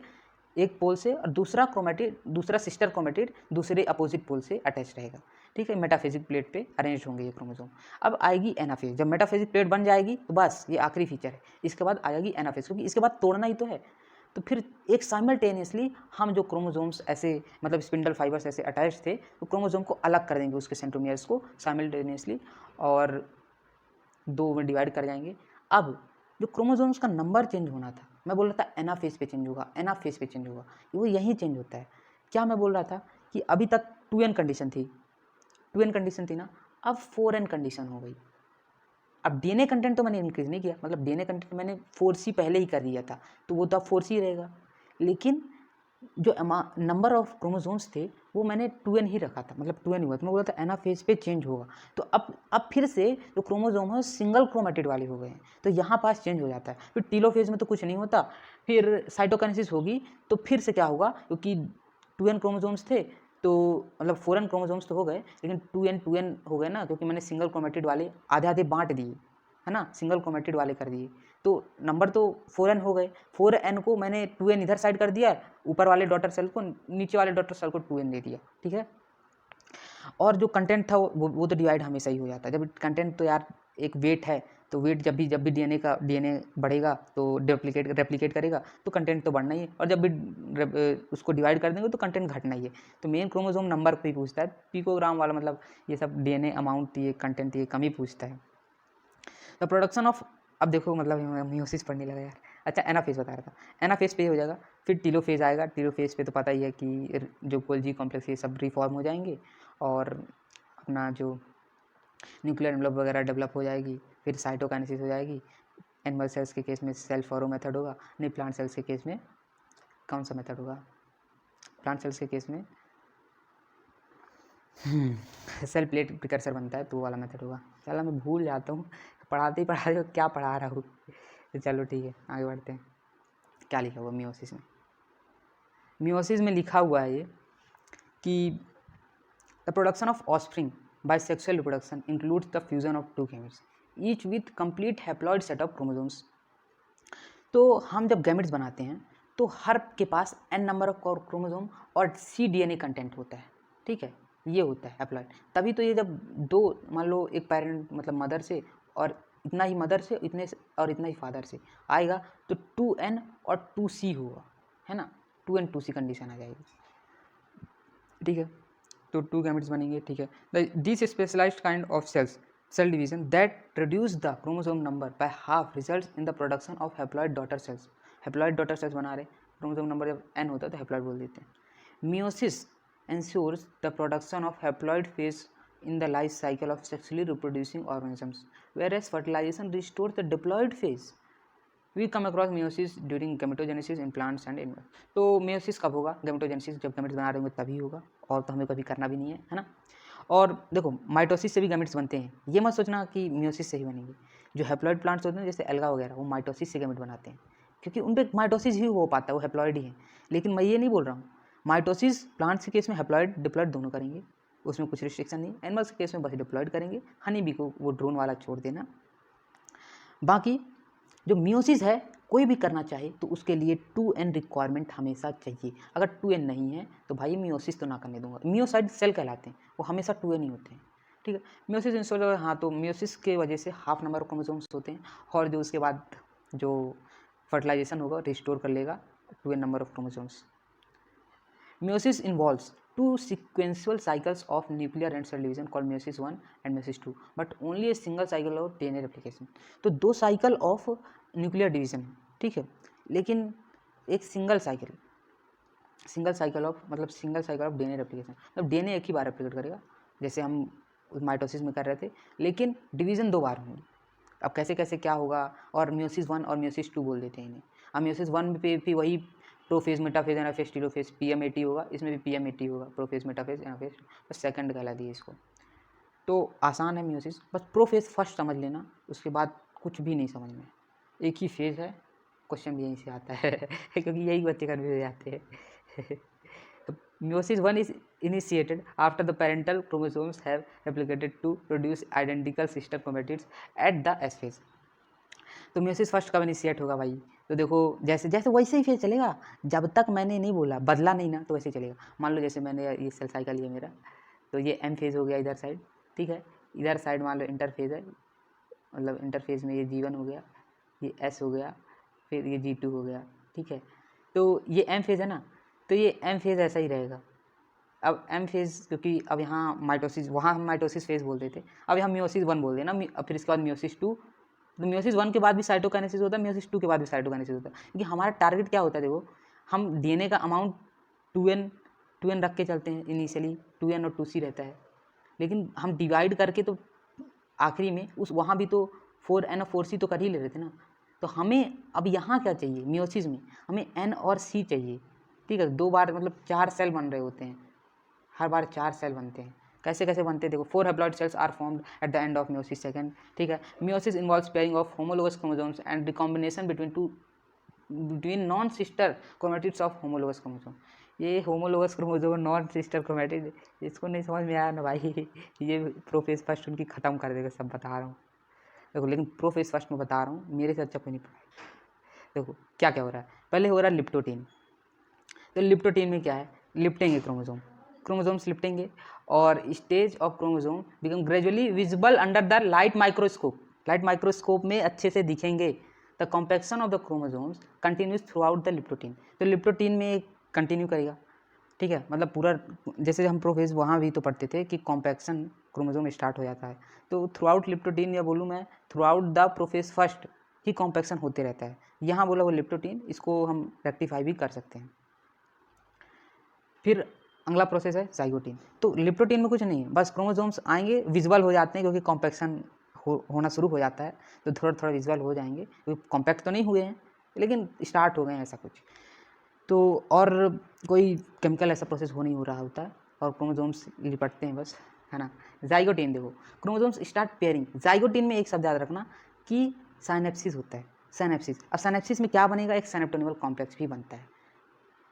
एक पोल से, और दूसरा सिस्टर क्रोमेटिड दूसरे अपोजिट पोल से अटैच रहेगा। ठीक है, मेटाफेजिक प्लेट पे अरेंज होंगे ये क्रोमोसोम। अब आएगी एनाफेज, जब मेटाफेजिक प्लेट बन जाएगी तो बस ये आखिरी फीचर है, इसके बाद आ जाएगी एनाफेज, क्योंकि इसके बाद तोड़ना ही तो है। तो फिर एक साइमल्टेनियसली हम जो क्रोमोसोम्स ऐसे मतलब स्पिंडल फाइबर्स ऐसे अटैच थे, तो क्रोमोसोम को अलग कर देंगे उसके सेंट्रोमियर्स को साइमल्टेनियसली, और दो में डिवाइड कर जाएंगे। अब जो क्रोमोसोम्स का नंबर चेंज होना था, मैं बोल रहा था एनाफेज पे चेंज होगा, वो यहीं चेंज होता है। क्या मैं बोल रहा था कि अभी तक 2n कंडीशन थी ना, अब 4n कंडीशन हो गई। अब डीएनए कंटेंट तो मैंने इंक्रीज नहीं किया, मतलब डीएनए कंटेंट मैंने 4C पहले ही कर दिया था, तो वो तो अब 4C रहेगा, लेकिन जो नंबर ऑफ क्रोमोसोम्स थे वो मैंने 2n ही रखा था, मतलब 2n हुआ, तो मैं बोला था एनाफेज पे चेंज होगा। तो अब फिर से जो क्रोमोसोम है सिंगल क्रोमेटिड वाले हो गए हैं, तो यहाँ पास चेंज हो जाता है। फिर टीलोफेज में तो कुछ नहीं होता, फिर साइटोकाइनेसिस होगी, तो फिर से क्या होगा, क्योंकि 2n क्रोमोसोम्स थे, तो मतलब 4n क्रोमोसोम्स तो हो गए, लेकिन 2n हो गए ना, क्योंकि मैंने सिंगल क्रोमेटिड वाले आधे बांट दिए, है ना, सिंगल क्रोमेटिड वाले कर दिए, तो नंबर तो 4n हो गए। 4n को मैंने 2n इधर साइड कर दिया, ऊपर वाले डॉटर सेल को, नीचे वाले डॉटर सेल को 2n दे दिया। ठीक है, और जो कंटेंट था वो तो डिवाइड हमेशा ही हो जाता है। जब कंटेंट तो यार एक वेट है, तो वेट जब भी डीएनए बढ़ेगा तो रेप्लिकेट करेगा, तो कंटेंट तो बढ़ना ही है, और जब भी उसको डिवाइड कर देंगे तो कंटेंट घटना ही है। तो मेन क्रोमोसोम नंबर पे ही पूछता है, पिकोग्राम वाला मतलब ये सब डीएनए अमाउंट, ये कंटेंट ये कम ही पूछता है। द प्रोडक्शन ऑफ, अब देखो मतलब मियोसिस पढ़ने लगा यार। अच्छा, एनाफेज बता रहा था, एनाफेज पे हो जाएगा, फिर टीलोफेज आएगा। टीलोफेज पे तो पता ही है कि जो गोल्जी कॉम्प्लेक्स ये सब रिफॉर्म हो जाएंगे, और अपना जो न्यूक्लियर एनवलप वगैरह डेवलप हो जाएगी, फिर साइटोकाइनेसिस हो जाएगी। एनिमल सेल्स के केस में सेल फॉरो मेथड होगा, नहीं प्लांट सेल्स के केस में कौन सा मेथड होगा, प्लांट सेल्स के केस में सेल प्लेट प्रिकर्सर बनता है, तो वो वाला मेथड होगा। चलो मैं भूल जाता हूँ, पढ़ाते ही क्या पढ़ा रहा हूँ। तो चलो ठीक है, आगे बढ़ते हैं। क्या लिखा हुआ मियोसिस में लिखा हुआ है ये कि the production of offspring by sexual reproduction includes the fusion of two gametes each with complete haploid set of chromosomes. तो हम जब गैमेट्स बनाते हैं तो हर के पास n नंबर ऑफ क्रोमोसोम और C DNA कंटेंट होता है। ठीक है, ये होता है हैप्लॉइड। तभी तो ये जब दो, मान लो एक पेरेंट मतलब मदर से, और इतना ही मदर से, और इतना ही फादर से आएगा, तो 2n और 2C होगा, है ना, 2n 2C कंडीशन आ जाएगी। ठीक है, तो 2 गैमेट्स बनेंगे। ठीक है, this specialised kind of cell division that reduce the chromosome number by half results in the production of haploid daughter cells. Haploid daughter cells बना रहे, क्रोमोसोम नंबर जब n होता है तो हैप्लॉइड बोल देते हैं। Meiosis ensures the production of haploid phase in the life cycle of sexually reproducing organisms, whereas fertilization restores the diploid phase. We come across meiosis during gametogenesis in plants and animals. तो meiosis कब होगा, gametogenesis जब gametes बना रहे होंगे तभी होगा, और तो हमें कभी करना भी नहीं है ना। और देखो माइटोसिस से भी गैमेट्स बनते हैं, ये मत सोचना कि मियोसिस से ही बनेंगे। जो हैप्लॉइड प्लांट्स होते हैं जैसे एल्गा वगैरह, वो माइटोसिस से गैमेट बनाते हैं, क्योंकि उन पर माइटोसिस ही हो पाता है, वो हैप्लॉइड ही है। लेकिन मैं ये नहीं बोल रहा हूँ, माइटोसिस प्लांट्स के केस में हैप्लॉइड डिप्लॉइड दोनों करेंगे, उसमें कुछ रिस्ट्रिक्शन नहीं। एनिमल्स के केस में बस डिप्लॉइड करेंगे, हनी बी को वो ड्रोन वाला छोड़ देना। बाकी जो मियोसिस है कोई भी करना चाहे तो उसके लिए 2n रिक्वायरमेंट हमेशा चाहिए। अगर 2n नहीं है तो भाई मियोसिस तो ना करने दूंगा। मियोसाइट सेल कहलाते हैं, वो हमेशा 2n ही होते हैं, ठीक है। मियोसिस इंस्टॉल, हाँ, तो मियोसिस के वजह से हाफ नंबर ऑफ क्रोमोसोम्स होते हैं और जो उसके बाद जो फर्टिलाइजेशन होगा रिस्टोर कर लेगा 2n number of chromosomes. Meiosis involves two sequential cycles of nuclear and cell division called meiosis 1 and meiosis 2, but only a single cycle of DNA replication। तो 2 साइकिल ऑफ न्यूक्लियर डिवीजन, ठीक है, लेकिन एक single cycle of DNA replication, मतलब DNA एक ही बार replicate करेगा जैसे हम माइटोसिस में कर रहे थे, लेकिन डिवीजन 2 बार होंगी। अब कैसे कैसे क्या होगा, और मियोसिस 1 और मियोसिस 2 बोल देते हैं इन्हें। अब मियोसिस 1 पे भी वही प्रोफेज, मेटाफेज, एनाफेज, टेलोफेज, पीएम80 होगा, इसमें भी पीएम80 होगा, प्रोफेज, मेटाफेज, एनाफेज, बस सेकंड कहला दिए इसको। तो आसान है मियोसिस, बस प्रोफेज फर्स्ट समझ लेना, उसके बाद कुछ भी नहीं समझ में, एक ही फेज है, क्वेश्चन भी यहीं से आता है क्योंकि यही बच्चे कन्फ्यूज हो जाते हैं Meiosis 1 is initiated after the parental chromosomes have replicated to produce identical sister chromatids at the S phase। तो म्यूसिस फर्स्ट कब इनिशिएट होगा भाई, तो देखो जैसे जैसे वैसे ही फेज चलेगा, जब तक मैंने नहीं बोला, बदला नहीं ना, तो वैसे ही चलेगा। मान लो जैसे मैंने ये सेल साइकिल है मेरा, तो ये एम फेज हो गया इधर साइड, ठीक है, इधर साइड मान लो इंटरफेज है, मतलब इंटरफेज में ये G1 हो गया, ये S हो गया, फिर ये G2 हो गया, ठीक है। तो ये एम फेज है ना, तो ये एम फेज ऐसा ही रहेगा। अब एम फेज, क्योंकि अब यहाँ माइटोसिस, वहाँ हम माइटोसिस फेज बोलते थे, अब यहाँ मियोसिस 1 बोल देना, अब फिर इसके बाद मियोसिस 2, तो मियोसिस 1 के बाद भी साइटोकाइनेसिस होता है, मियोसिस 2 के बाद भी साइटोकाइनेसिस होता है, क्योंकि हमारा टारगेट क्या होता है, देखो हम डीएनए का अमाउंट 2n रख के चलते हैं इनिशियली, 2n और 2c रहता है, लेकिन हम डिवाइड करके तो आखिरी में उस वहाँ भी तो 4n और 4c तो कर ही ले रहे थे ना। तो हमें अब यहाँ क्या चाहिए, मियोसिस में हमें n और c चाहिए, ठीक है। 2 बार मतलब 4 सेल बन रहे होते हैं, हर बार 4 सेल बनते हैं। कैसे कैसे बनते हैं, देखो 4 haploid cells are formed at the end of meiosis second, ठीक है। Meiosis involves pairing of homologous chromosomes and recombination between non sister chromatids of homologous chromosome. ये homologous chromosome non sister chromatid, इसको नहीं समझ में आया ना भाई ये प्रोफेज फर्स्ट उनकी ख़त्म कर देगा, सब बता रहा हूँ देखो, लेकिन प्रोफेज फर्स्ट में बता रहा हूँ, मेरे से अच्छा कोई नहीं पढ़ाएगा। देखो क्या क्या हो रहा है, पहले हो रहा है लिप्टोटीन। तो लिप्टोटीन में क्या है, लिप्टेंगे क्रोमोसोम्स लिप्टेंगे, और stage of chromosome become gradually visible under the light microscope में अच्छे से दिखेंगे। The compaction of the chromosomes continues through out the leptotene. तो लिप्टोटीन में कंटिन्यू करेगा, ठीक है, मतलब पूरा जैसे हम प्रोफेज वहाँ भी तो पढ़ते थे कि कॉम्पैक्शन क्रोमोसोम स्टार्ट हो जाता है, तो थ्रू आउट लिप्टोटीन, या बोलूँ मैं through out the prophase first he compaction होते रहता है। यहाँ बोला वो लिप्टोटीन, इसको हम रेक्टिफाई भी कर सकते हैं। फिर अगला प्रोसेस है जाइगोटीन। तो लिप्टोटीन में कुछ नहीं है, बस क्रोमोसोम्स आएंगे, विजुअल हो जाते हैं, क्योंकि कॉम्पैक्शन होना शुरू हो जाता है, तो थोड़ा थोड़ा विजुअल हो जाएंगे, क्योंकि कॉम्पैक्ट तो नहीं हुए हैं लेकिन स्टार्ट हो गए हैं ऐसा कुछ। तो और कोई केमिकल ऐसा प्रोसेस हो नहीं हो रहा होता है, और क्रोमोसोम्स लिपटते हैं बस, है ना। जाइगोटीन देखो, क्रोमोसोम्स स्टार्ट पेयरिंग। जाइगोटीन में एक शब्द याद रखना कि साइनेप्सिस होता है, साइनेप्सिस। अब साइनेप्सिस में क्या बनेगा, एक साइनेप्टोनिमल कॉम्प्लेक्स भी बनता है।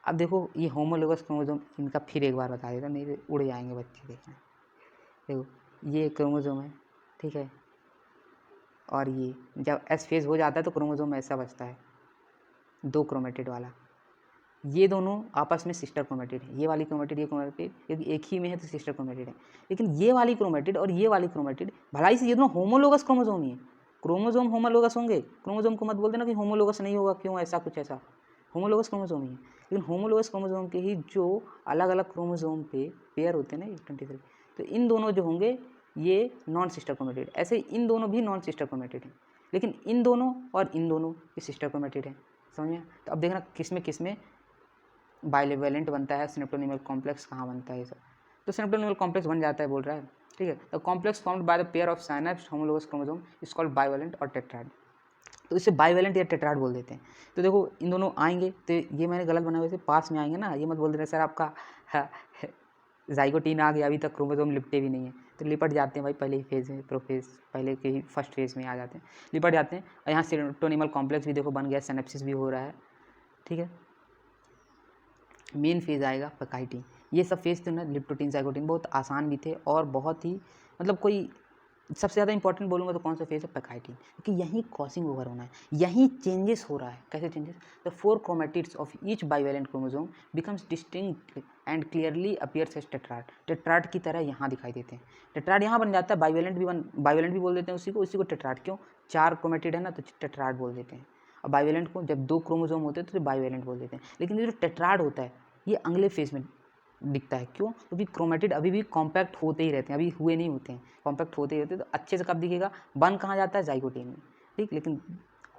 अब देखो ये होमोलोगस क्रोमोसोम, इनका फिर एक बार बता देता, नहीं उड़ जाएंगे बच्चे, देखना। देखो ये क्रोमोसोम है, ठीक है, और ये जब एस फेज हो जाता है तो क्रोमोसोम ऐसा बचता है 2 क्रोमेटिड वाला। ये दोनों आपस में सिस्टर क्रोमेटिड है, ये वाली क्रोमेटिड, ये क्रोमेटिड, क्योंकि एक ही में है तो सिस्टर क्रोमेटिड है। लेकिन ये वाली क्रोमेटिड और ये वाली क्रोमेटिड भलाई से ये दोनों होमोलोगस क्रोमोसोम ही है। क्रोमोसोम होमोलोगस होंगे, क्रोमोसोम को मत बोल देना कि होमोलोगस नहीं होगा, क्यों ऐसा कुछ, ऐसा होमोलोगस क्रोमोसोम ही है। लेकिन होमोलोगस क्रोमोसोम के ही जो अलग अलग क्रोमोसोम पे पेयर होते हैं ना 23, तो इन दोनों जो होंगे ये नॉन सिस्टर क्रोमेटिड, ऐसे इन दोनों भी नॉन सिस्टर क्रोमेटिड हैं, लेकिन इन दोनों और इन दोनों ये सिस्टर क्रोमेटिड हैं, समझ में। तो अब देखना किस में बाइलेवेलेंट बनता है, सिनेप्टोनिमल कॉम्प्लेक्स कहाँ बनता है ये सब। तो सिनेप्टोनिमल कॉम्प्लेक्स बन जाता है, बोल रहा है, ठीक है। The complex formed by the pair of synapse homologous chromosome is called bivalent और टेट्राड। तो इसे बाइवेलेंट या टेट्राड बोल देते हैं। तो देखो इन दोनों आएंगे, तो ये मैंने गलत बना, वैसे पास में आएंगे ना, ये मत बोल देना सर आपका जाइगोटीन आ गया, अभी तक क्रोमोसोम लिपटे भी नहीं है। तो लिपट जाते हैं भाई, पहले ही फेज में, प्रोफेज पहले के ही फर्स्ट फेज में आ जाते हैं, लिपट जाते हैं। और यहाँ सिनेप्टोनिमल कॉम्प्लेक्स भी देखो बन गया, सिनेप्सिस भी हो रहा है, ठीक है। मेन फेज आएगा पकाइटिन। ये सब फेज थे ना, लिप्टोटीन, जाइगोटीन, बहुत आसान भी थे और बहुत ही मतलब कोई सबसे ज़्यादा इंपॉर्टेंट बोलूँगा तो कौन सा फेज है, पैकाइटिन, क्योंकि यहीं क्रॉसिंग ओवर होना है, यहीं चेंजेस हो रहा है। कैसे changes? The 4 chromatids of each bivalent chromosome becomes distinct and clearly appears as tetrad. Tetrad की तरह यहाँ दिखाई देते हैं। टेट्राड यहाँ बन जाता है, बाइवेलेंट भी बोल देते हैं उसी को टेट्राड। क्यों? 4 क्रोमेटिड है ना, तो टेट्राड बोल देते हैं। और बाइवेलेंट को जब 2 क्रोमोसोम होते हैं तो बाइवेलेंट बोल देते हैं। लेकिन ये जो टेट्राड होता है ये अगले फेज में दिखता है। क्यों? क्योंकि क्रोमेटिड अभी भी कॉम्पैक्ट होते ही रहते हैं, अभी हुए नहीं होते हैं, कॉम्पैक्ट होते ही होते हैं। तो अच्छे से कब दिखेगा? बन कहाँ जाता है? जाइगोटिन में, ठीक। लेकिन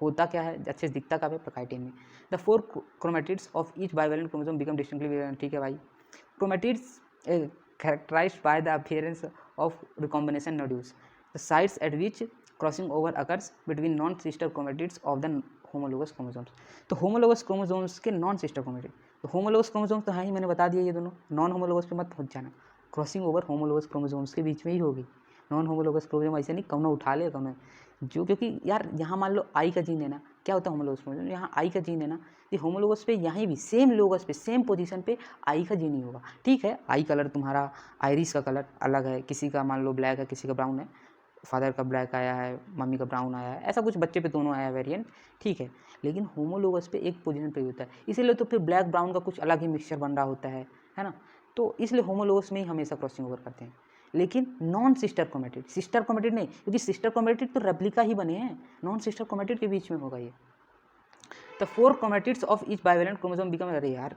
होता क्या है, अच्छे से दिखता कब है? पैकाइटिन में। The 4 chromatids of each bivalent chromosome become distinctly, ठीक है भाई। Chromatids characterized by the appearance of recombination nodules, the sites at which crossing over occurs between non-sister chromatids of the homologous chromosomes। तो homologous chromosomes के non sister chromatid, तो homologous chromosomes तो हाँ ही, मैंने बता दिया ये दोनों। नॉन होमोलोगस पे मत पहुंच जाना, क्रॉसिंग ओवर होमोलोगस क्रोमोसोम्स के बीच में ही होगी। नॉन होमोलोगस क्रोमोसोम ऐसे नहीं कौनो उठा ले कौनो, जो क्योंकि यार यहाँ मान लो आई का जीन है ना, क्या होता है होमोलोगस क्रोमोसोम, यहाँ आई का जीन है ना, ये होमोलोगस पे यहीं भी सेम लोगस पे सेम पोजीशन पे आई का जीन ही होगा। ठीक है, आई कलर तुम्हारा आइरिस का कलर अलग है, किसी का मान लो ब्लैक है, किसी का ब्राउन है, फादर का ब्लैक आया है, मम्मी का ब्राउन आया है, ऐसा कुछ बच्चे पे दोनों आया है वेरिएंट, ठीक है। लेकिन होमोलोगस पे एक पोजीशन पे ही होता है, इसीलिए तो फिर ब्लैक ब्राउन का कुछ अलग ही मिक्सचर बन रहा होता है ना। तो इसलिए होमोलोगस में ही हमेशा क्रॉसिंग ओवर करते हैं। लेकिन नॉन सिस्टर क्रोमेटिड नहीं, क्योंकि सिस्टर क्रोमेटिड तो रेप्लिका ही बने हैं, नॉन सिस्टर क्रोमेटिड के बीच में होगा ये। The 4 chromatids of each bivalent chromosome become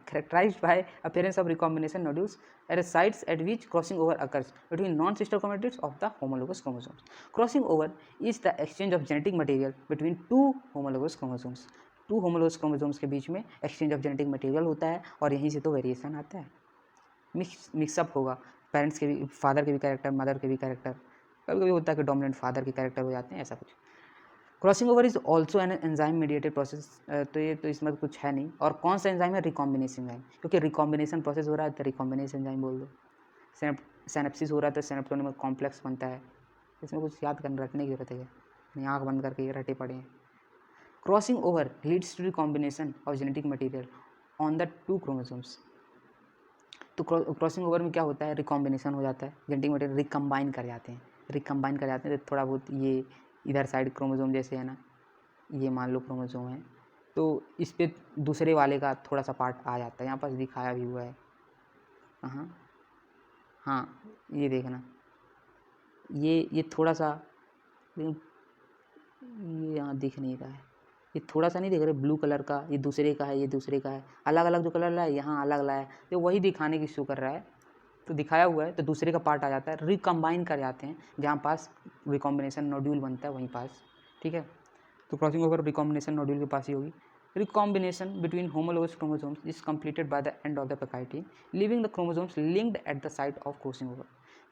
characterized by appearance of recombination nodules at the sites at which crossing over occurs between non-sister chromatids of the homologous chromosomes. Crossing over is the exchange of genetic material between two homologous chromosomes. Two homologous chromosomes के बीच में exchange of genetic material होता है और यहीं से तो variation आता है, मिक्सअप होगा, पेरेंट्स के भी, फादर के भी कैरेक्टर, मदर के भी कैरेक्टर, कभी कभी होता है कि डोमिनेंट फादर के कैरेक्टर हो जाते हैं, ऐसा कुछ। Crossing over is also an enzyme mediated process, तो ये तो इसमें कुछ है नहीं। और कौन सा एंजाइम है? रिकॉम्बिनेशन एंजाइम, क्योंकि रिकॉम्बिनेशन प्रोसेस हो रहा है तो रिकॉम्बिनेशन एंजाइम बोल दो। सेनेप्सिस हो रहा है तो सेनेप्टोनिमल कॉम्प्लेक्स बनता है। इसमें कुछ याद करने रटने की जरूरत है, नहीं आँख बंद करके ये रटे पड़े हैं। Crossing over leads to recombination of genetic material on the two chromosomes. तो क्रॉसिंग ओवर में क्या होता है? रिकॉम्बिनेशन हो जाता है, जेनेटिक मटीरियल रिकम्बाइन कर जाते हैं, तो थोड़ा बहुत ये इधर साइड क्रोमोसोम जैसे है ना, ये मान लो क्रोमोसोम है, तो इस पे दूसरे वाले का थोड़ा सा पार्ट आ जाता है, यहाँ पास दिखाया भी हुआ है। हाँ ये देखना, ये थोड़ा सा, लेकिन ये यहाँ दिख नहीं रहा है, ये थोड़ा सा नहीं दिख रहा, ब्लू कलर का, ये दूसरे का है, ये दूसरे का है, अलग अलग जो कलर लाया यहाँ अलग लाया, तो वही दिखाने की शो कर रहा है, तो दिखाया हुआ है, तो दूसरे का पार्ट आ जाता है, रिकम्बाइन कर जाते हैं, जहाँ पास रिकॉम्बिनेशन नोड्यूल बनता है वहीं पास, ठीक है। तो क्रॉसिंग ओवर रिकॉम्बिनेशन नोड्यूल के पास ही होगी। Recombination between homologous chromosomes is completed by the end of the pachytene, leaving the chromosomes linked at the site of crossing over.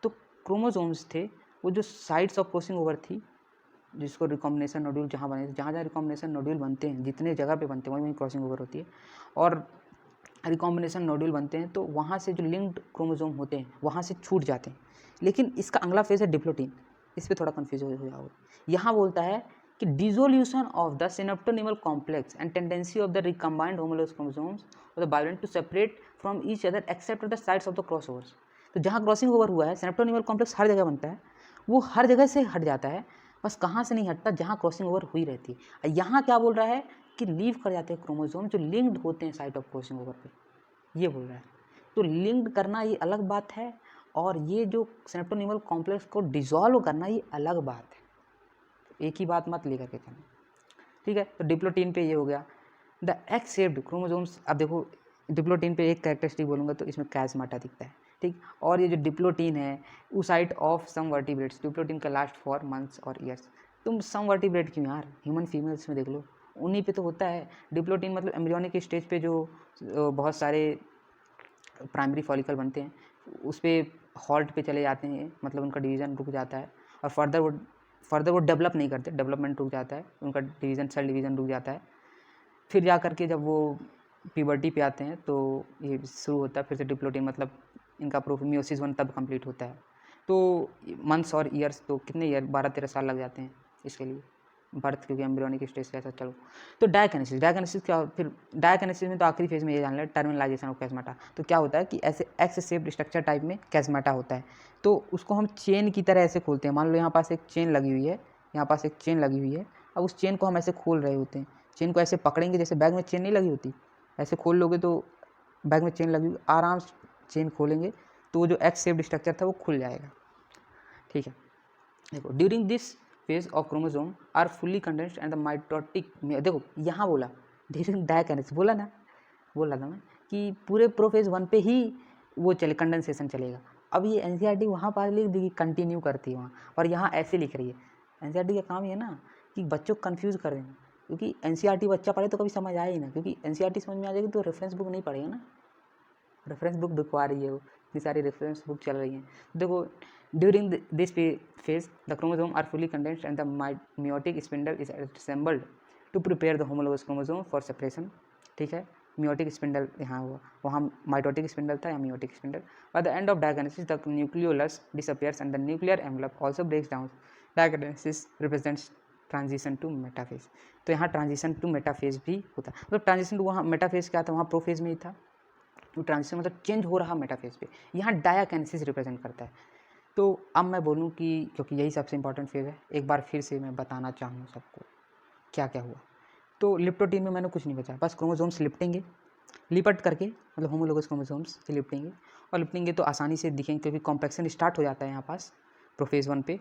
तो क्रोमोसोम्स थे वो जो साइट्स ऑफ क्रॉसिंग ओवर थी, जिसको रिकॉम्बिनेशन नोड्यूल जहाँ बने, जहाँ जहाँ रिकॉम्बिनेशन नोड्यूल बनते हैं, जितने जगह पे बनते हैं वहीं वहीं क्रॉसिंग ओवर होती है। और रिकॉम्बिनेशन नोड्यूल बनते हैं तो वहाँ से जो लिंक्ड क्रोमोसोम होते हैं वहाँ से छूट जाते हैं। लेकिन इसका अगला फेज है डिप्लोटिन, इस पर थोड़ा कन्फ्यूज हो जाओगे। यहाँ बोलता है कि dissolution of the synaptonemal complex and tendency of the recombined homologous chromosomes और the bivalent to separate from each other except the sides of the cross overs. तो जहाँ क्रॉसिंग ओवर हुआ है सिनेप्टोनिमल कॉम्प्लेक्स हर जगह बनता है, वो हर जगह से हट जाता है, बस कहाँ से नहीं हटता? जहाँ क्रॉसिंग ओवर हुई रहती है। यहाँ क्या बोल रहा है कि लीव कर जाते हैं क्रोमोसोम जो लिंक्ड होते हैं साइट ऑफ क्रॉसिंग ओवर पे, ये बोल रहा है। तो लिंक्ड करना ये अलग बात है, और ये जो सिनेप्टोनिमल कॉम्प्लेक्स को डिसॉल्व करना ये अलग बात है, एक ही बात मत लेकर के चलना, ठीक है। तो डिप्लोटीन पे ये हो गया। द एक्स शेप्ड क्रोमोसोम्स, अब देखो डिप्लोटीन पे एक कैरेक्टरिस्टिक बोलूँगा तो इसमें कैजमाटा दिखता है, ठीक। और ये जो डिप्लोटीन है oocyte of some vertebrates, diplotene का लास्ट फॉर मंथ्स और ईयर्स। तुम सम वर्टिब्रेट क्यों यार, ह्यूमन फीमेल्स में देख लो, उन्हीं पे तो होता है डिप्लोटीन। मतलब एम्ब्रियोनिक स्टेज पे जो बहुत सारे प्राइमरी फॉलिकल बनते हैं उस पर हॉल्ट पे चले जाते हैं, मतलब उनका डिवीज़न रुक जाता है, और फर्दर वो डेवलप नहीं करते, डेवलपमेंट रुक जाता है, उनका डिवीज़न, सेल डिवीज़न रुक जाता है। फिर जा करके जब वो प्यूबर्टी पे आते हैं तो ये शुरू होता है फिर से डिप्लोटिन, मतलब इनका मियोसिस 1 तब कंप्लीट होता है। तो मंथ्स और ईयर्स, तो कितने ईयर, 12-13 साल लग जाते हैं इसके लिए। बर्थ, क्योंकि एम्ब्रियोनिक स्टेज से ऐसा चलो। तो डायकिनेसिस क्या, फिर डायकिनेसिस में तो आखिरी फेज में ये जान लें, टर्मिनलाइजेशन ऑफ कैस्मेटा। तो क्या होता है कि ऐसे एक्स शेप्ड स्ट्रक्चर टाइप में कैस्मेटा होता है, तो उसको हम चेन की तरह ऐसे खोलते हैं। मान लो यहाँ पास एक चेन लगी हुई है, यहाँ पास एक चेन लगी हुई है, अब उस चेन को हम ऐसे खोल रहे होते हैं। चेन को ऐसे पकड़ेंगे, जैसे बैग में चेन नहीं लगी होती, ऐसे खोल लोगे तो बैग में चेन लगी हुई, आराम से चेन खोलेंगे तो जो एक्स शेप्ड स्ट्रक्चर था वो खुल जाएगा। ठीक है, देखो during this phase of chromosome are fully condensed and the mitotic, देखो यहाँ बोला ड्यूरिंग डायकिनेसिस, बोला ना, बोल रहा था मैं कि पूरे प्रोफेज 1 पे ही वो चले कंडेंसेशन चलेगा। अब ये एनसीईआरटी वहाँ पर लिख दी कंटिन्यू करती है वहाँ, और यहाँ ऐसे लिख रही है। एनसीईआरटी का काम ये है ना कि बच्चों को कन्फ्यूज़ कर देना, क्योंकि एनसीईआरटी बच्चा पढ़े तो कभी समझ आए ही ना, क्योंकि एनसीईआरटी समझ में आ जाएगी तो रेफरेंस बुक नहीं पढ़ेगा ना, रेफरेंस बुक बिकवा रही है वो, इतनी सारी रेफरेंस बुक चल रही हैं। देखो during this phase the chromosome are fully condensed and the meiotic spindle is assembled to prepare the homologous chromosome for separation. ठीक है, मियोटिक स्पिंडल यहाँ हुआ, वहाँ माइटोटिक स्पिंडल था या meiotic spindle. By the end of diakinesis the nucleolus disappears and the nuclear envelope also breaks down. Diakinesis represents transition to metaphase. तो यहाँ transition to metaphase भी होता है, मतलब ट्रांजिशन टू, वहाँ मेटाफेज क्या था, वहाँ प्रोफेज में ही था, तो ट्रांजिशन मतलब चेंज हो रहा मेटाफेज पे, यहाँ डायकिनेसिस रिप्रेजेंट करता है। तो अब मैं बोलूँ कि क्योंकि यही सबसे इंपॉर्टेंट फेज़ है, एक बार फिर से मैं बताना चाहूँ सबको क्या क्या हुआ। तो लिप्टोटीन में मैंने कुछ नहीं बचा, बस क्रोमोसोम्स लिपटेंगे, लिपट करके मतलब होमोलोगस क्रोमोसोम्स से लिपटेंगे, और लिपटेंगे तो आसानी से दिखेंगे, क्योंकि कॉम्प्लेक्शन स्टार्ट हो जाता है यहाँ पास प्रोफेज 1 पे।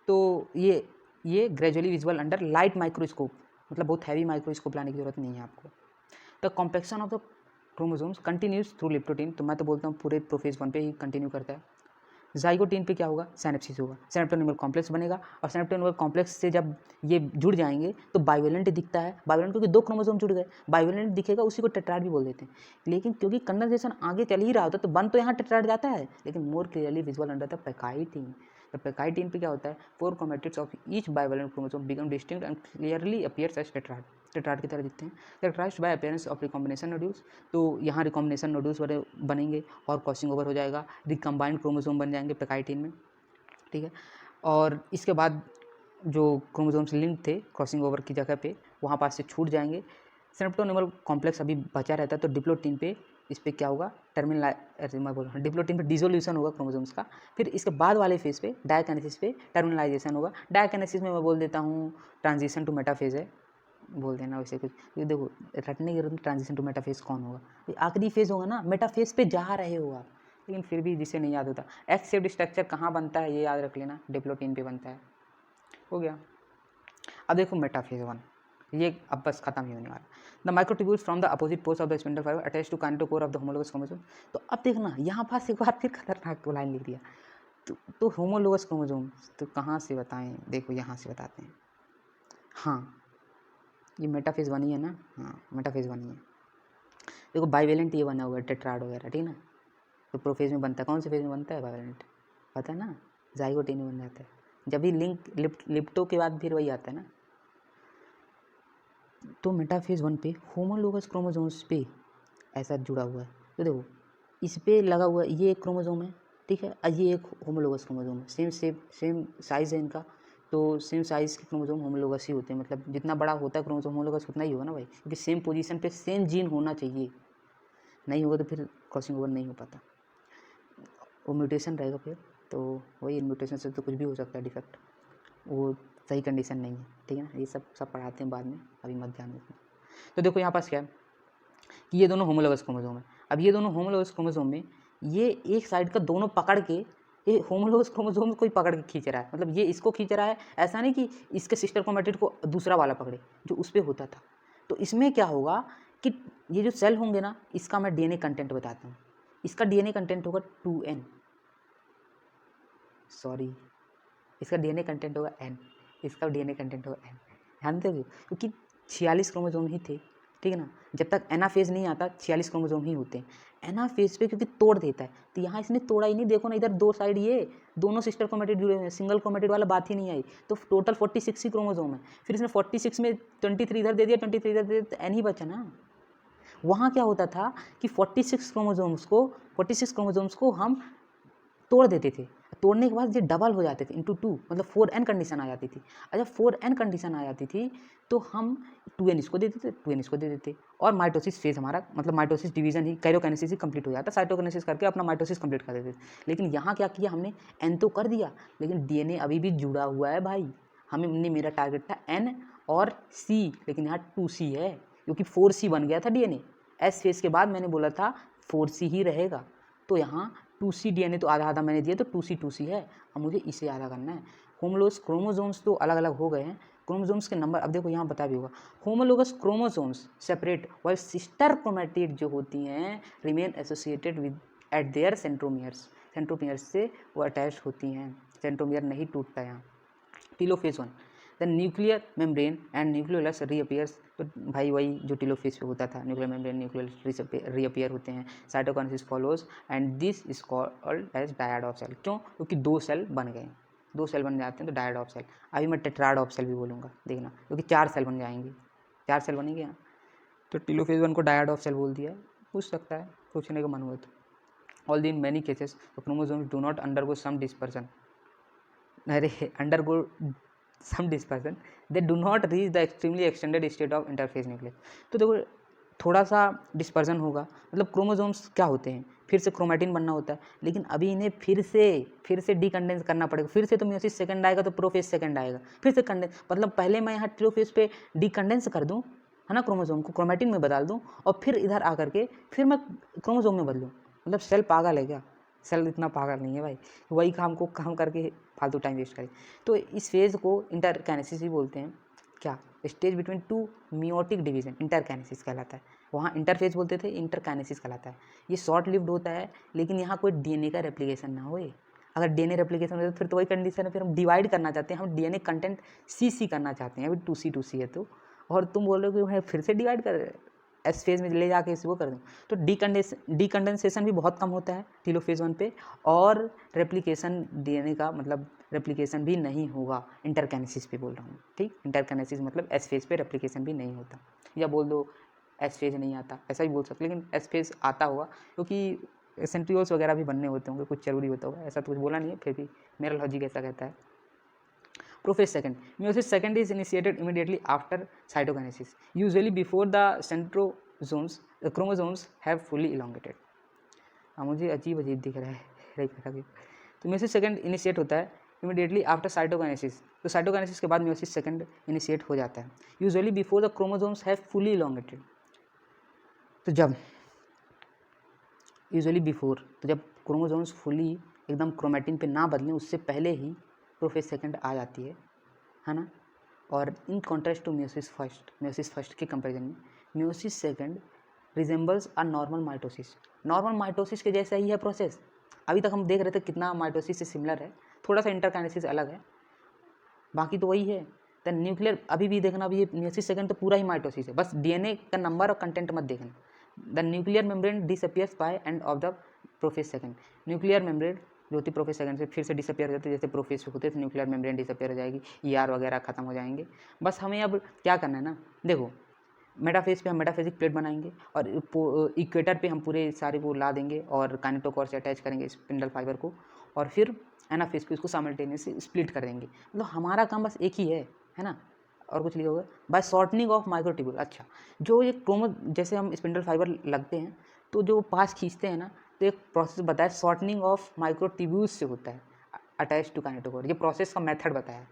तो ये gradually visual under light microscope, मतलब बहुत हैवी माइक्रोस्कोप लाने की जरूरत नहीं है आपको। The complexion of the chromosomes continues through leptotene, तो मैं तो बोलता हूँ पूरे प्रोफेज 1 पे ही कंटिन्यू करता है। जाइगोटीन पे क्या होगा, सिनेप्सिस होगा, सिनेप्टोनिमल कॉम्प्लेक्स बनेगा, और सिनेप्टोनिमल कॉम्प्लेक्स से जब ये जुड़ जाएंगे तो बाइवेलेंट दिखता है। बाइवेलेंट क्योंकि 2 क्रोमोसोम जुड़ गए, बाइवेलेंट दिखेगा, उसी को टेट्राड भी बोल देते हैं। लेकिन क्योंकि कंडेंसेशन आगे चल ही रहा होता है तो बन तो यहाँ टेट्राड जाता है, लेकिन more clearly visual under the pachytene. The pachytene पे क्या होता है, 4 chromatids of each bivalent chromosome become distinct and clearly appears as tetrad, tetrad की तरह दिखते हैं। Characterised by appearance of recombination nodules, तो यहाँ रिकॉम्बिनेशन नोड्यूल्स बनेंगे और क्रॉसिंग ओवर हो जाएगा, रिकम्बाइंड क्रोमोसोम बन जाएंगे पैकाइटीन में। ठीक है, और इसके बाद जो क्रोमोसोम्स लिंक थे क्रॉसिंग ओवर की जगह पे, वहाँ पास से छूट जाएंगे। सिनेप्टोनिमल कॉम्प्लेक्स अभी बचा रहता है, तो डिप्लोटीन पे इस पर क्या होगा, मैं बोल रहा हूँ डिप्लोटीन पे डिसोल्यूशन होगा क्रोमोसोम्स का। फिर इसके बाद वाले फेज पे डायकिनेसिस पे टर्मिनलाइजेशन होगा। डायकिनेसिस में मैं बोल देता हूँ ट्रांजिशन टू मेटाफेज है, बोल देना वैसे कुछ, ये देखो रटने की जरूरत, ट्रांजिशन टू मेटाफेज कौन होगा, ये आखिरी फेज होगा ना, मेटाफेज पे जा रहे हो आप, लेकिन फिर भी जिसे नहीं याद होता, एक्स शेप्ड स्ट्रक्चर कहाँ बनता है ये याद रख लेना, डिप्लोटीन पे बनता है। हो गया। अब देखो मेटाफेज 1, ये अब बस खत्म ही होने वाला। The microtubules from the opposite poles of the spindle fibre attach to kinetochore of the homologous chromosome. तो अब देखना यहाँ पास एक बार फिर खतरनाक लाइन लिख दिया। तो होमोलोगस क्रोमोसोम तो कहाँ से बताएं, देखो यहाँ से बताते हैं। हाँ, ये मेटाफेज 1 ही है ना, हाँ मेटाफेज 1 ही है। देखो बाइवेलेंट ये बना हुआ है टेट्राड वगैरह, ठीक ना, तो प्रोफेज में बनता है, कौन से फेज में बनता है, बाइवेलेंट, पता है ना, जाइगोटीन में बन जाता है, जब भी लिंक लिप्टो के बाद फिर वही आता है ना। तो मेटाफेज 1 पे होमोलोगस क्रोमोसोम्स पे ऐसा जुड़ा हुआ है, तो देखो इस पे लगा हुआ है, ये एक क्रोमोसोम है, ठीक है, और ये एक होमोलोगस क्रोमोसोम है, सेम शेप सेम साइज़ है इनका, तो सेम साइज़ के क्रोमोसोम होमोलोगस ही होते हैं, मतलब जितना बड़ा होता है क्रोमोसोम होमोलोगस उतना ही होगा ना भाई, क्योंकि सेम पोजीशन पे सेम जीन होना चाहिए, नहीं होगा तो फिर क्रॉसिंग ओवर नहीं हो पाता, वो म्यूटेशन रहेगा फिर, तो वही म्यूटेशन से तो कुछ भी हो सकता है डिफेक्ट, वो सही कंडीशन नहीं है, ठीक है ना, ये सब पढ़ाते हैं बाद में, अभी मत ध्यान रखना। तो देखो यहाँ पास क्या है कि ये दोनों होमोलोगस क्रोमोसोम है। अब ये दोनों होमोलोगस क्रोमोसोम में ये एक साइड का दोनों पकड़ के, ये होमोलोगस क्रोमोसोम कोई पकड़ के खींच रहा है, मतलब ये इसको खींच रहा है, ऐसा नहीं कि इसके सिस्टर क्रोमेटिड को दूसरा वाला पकड़े जो उस पर होता था। तो इसमें क्या होगा कि ये जो सेल होंगे ना, इसका मैं डीएनए कंटेंट बताता हूँ, इसका डीएनए कंटेंट होगा 2n, सॉरी इसका डीएनए कंटेंट होगा n, इसका डीएनए कंटेंट होगा n, ध्यान दोगे, क्योंकि 46 क्रोमोसोम ही थे, ठीक है ना, जब तक एनाफेज नहीं आता 46 क्रोमोसोम ही होते हैं। एनाफेज पे क्योंकि तोड़ देता है, तो यहाँ इसने तोड़ा ही नहीं, देखो ना इधर दो साइड ये दोनों सिस्टर क्रोमेटिड जुड़े हुए हैं, सिंगल क्रोमेटिड वाला बात ही नहीं आई, तो टोटल 46 ही क्रोमोसोम है, फिर इसने 46 में 23 इधर दे दिया, 23 इधर दे दिया, तो एन ही बचा ना। वहाँ क्या होता था कि 46 क्रोमोसोम्स को हम तोड़ देते थे, तोड़ने के बाद ये डबल हो जाते थे इंटू 2, मतलब 4n कंडीशन आ जाती थी। और जब 4n कंडीशन आ जाती थी तो हम 2n इसको दे देते, 2n इसको दे देते, और माइटोसिस फेज हमारा मतलब माइटोसिस डिवीजन ही, कैरियोकाइनेसिस ही कंप्लीट हो जाता, साइटोकाइनेसिस करके अपना माइटोसिस कंप्लीट कर देते। लेकिन यहाँ क्या किया हमने, n तो कर दिया, लेकिन DNA अभी भी जुड़ा हुआ है भाई। हमने मेरा टारगेट था n और C, लेकिन यहाँ 2C है, क्योंकि 4C बन गया था DNA। S फेज के बाद मैंने बोला था 4C ही रहेगा, तो यहाँ 2C DNA तो आधा आधा मैंने दिया, तो 2C है। अब मुझे इसे आधा करना है। होमोलोगस क्रोमोसोम्स तो अलग अलग हो गए हैं, क्रोमोसोम्स के नंबर अब देखो यहाँ बता भी होगा। Homologous chromosomes separate, while sister chromatid जो होती हैं remain associated with at their centromeres, centromeres से वो अटैच होती हैं, सेंट्रोमियर नहीं टूटता यहाँ। Telophase 1, the nuclear membrane and nucleolus reappears, तो भाई वही जो टेलोफेज पे होता था, न्यूक्लियर मेम्ब्रेन न्यूक्लियोलस रीअपियर होते हैं, cytokinesis follows and this is called as dyad of cell. क्यों? क्योंकि 2 सेल बन गए, 2 सेल बन जाते हैं तो डायड ऑफ सेल। अभी मैं टेट्राड ऑफ सेल भी बोलूँगा, देखना, क्योंकि 4 सेल बन जाएंगे, 4 सेल बनेंगे यहाँ, तो टेलोफेज 1 को डायड ऑफ सेल बोल दिया। पूछ सकता है, पूछने का मन हुआ तो। Although in many cases the chromosomes do not undergo some dispersion, undergo some dispersion, they do not reach the extremely extended state of interphase nucleus। तो देखो थोड़ा सा डिस्पर्जन होगा, मतलब क्रोमोसोम्स क्या होते हैं, फिर से क्रोमैटिन बनना होता है, लेकिन अभी इन्हें फिर से डीकंडेंस करना पड़ेगा, फिर से तो मियोसिस सेकंड आएगा तो प्रोफेज सेकंड आएगा, फिर से कंडेंस, मतलब पहले मैं यहाँ टेलोफेज पे डीकंडेंस कर दूँ, है ना, क्रोमोसोम को क्रोमैटिन में बदल दूँ, और फिर इधर आकर के फिर मैं क्रोमोसोम में बदलूँ। मतलब सेल पागल है क्या? सेल इतना पागल नहीं है भाई, वही काम करके फालतू टाइम वेस्ट करे। तो इस फेज़ को इंटरकाइनेसिस भी बोलते हैं। क्या? Stage between 2 meiotic division interkinesis कहलाता है। वहाँ इंटरफेज बोलते थे, इंटरकाइनेसिस कहलाता है। ये शॉर्ट लिव्ड होता है, लेकिन यहाँ कोई डीएनए का रेप्लिकेशन ना होए। अगर डीएनए रेप्लिकेशन हो तो फिर तो वही कंडीशन है, फिर हम डिवाइड करना चाहते हैं, हम डीएनए कंटेंट सीसी करना चाहते हैं, अभी 2C है तो, और तुम बोल रहे हो कि मैं फिर से डिवाइड कर एस फेज में ले जाके इसको कर दूँ, तो डीकंडेंसेशन भी बहुत कम होता है टेलोफेज 1 पे, और रेप्लिकेशन डीएनए का मतलब रेप्लिकेशन भी नहीं होगा, इंटरकाइनेसिस पे बोल रहा हूँ, ठीक। इंटरकाइनेसिस मतलब एस फेज पे रेप्लिकेशन भी नहीं होता, या बोल दो एस फेज नहीं आता, ऐसा भी बोल सकते, लेकिन एस फेज आता होगा क्योंकि सेंट्रियोल्स वगैरह भी बनने होते होंगे, कुछ जरूरी होता होगा, ऐसा तो कुछ बोला नहीं है, फिर भी मेरा लॉजिक ऐसा कहता है। Prophase second, meiosis second is initiated immediately after cytokinesis, usually before the centrosomes, the chromosomes have fully elongated। मुझे अजीब दिख रहा है तो meiosis second इनिशिएट होता है इमीडिएटली आफ्टर साइटोकाइनेसिस, तो साइटोकाइनेसिस के बाद meiosis second इनिशिएट हो जाता है, usually before the chromosomes have fully elongated. तो जब यूजुअली बिफोर, तो जब क्रोमोसोम्स फुली एकदम क्रोमैटिन पे ना बदलें उससे पहले ही प्रोफेज सेकंड आ जाती है ना। और in contrast to meiosis first के कंपैरिजन में meiosis second resembles a normal mitosis, normal mitosis के जैसा ही है प्रोसेस। अभी तक हम देख रहे थे कितना माइटोसिस से सिमिलर है, थोड़ा सा इंटरकाइनेसिस अलग है, बाकी तो वही है। द न्यूक्लियर, अभी भी देखना, अभी ये मियोसिस सेकंड तो पूरा ही माइटोसिस है, बस डीएनए का नंबर और कंटेंट मत देखना। The nuclear membrane disappears by end of the prophase second, nuclear membrane जो होती प्रोफेज सेकंड से फिर से डिसअपियर हो जाती है, जैसे प्रोफेज होते थे न्यूक्लियर मेम्ब्रेन डिसअपियर हो जाएगी, ईआर वगैरह खत्म हो जाएंगे। बस हमें अब क्या करना है ना, देखो मेटाफेज पे हम मेटाफेजिक प्लेट बनाएंगे और इक्वेटर पे हम पूरे सारे को ला देंगे और काइनेटोकोर से अटैच करेंगे स्पिंडल फाइबर को, और फिर एनाफेज पे उसको साइमल्टेनियसली स्प्लिट कर देंगे। मतलब हमारा काम बस एक ही है ना, और कुछ लिखा होगा बाय शॉर्टनिंग ऑफ माइक्रोट्यूब्यूल। अच्छा, जो ये क्रोमो जैसे हम स्पिंडल फाइबर लगते हैं तो जो पास खींचते हैं ना, तो एक प्रोसेस बताया शॉर्टनिंग ऑफ माइक्रोट्यूब्यूल्स से होता है अटैच टू काइनेटोकोर, ये प्रोसेस का मेथड बताया,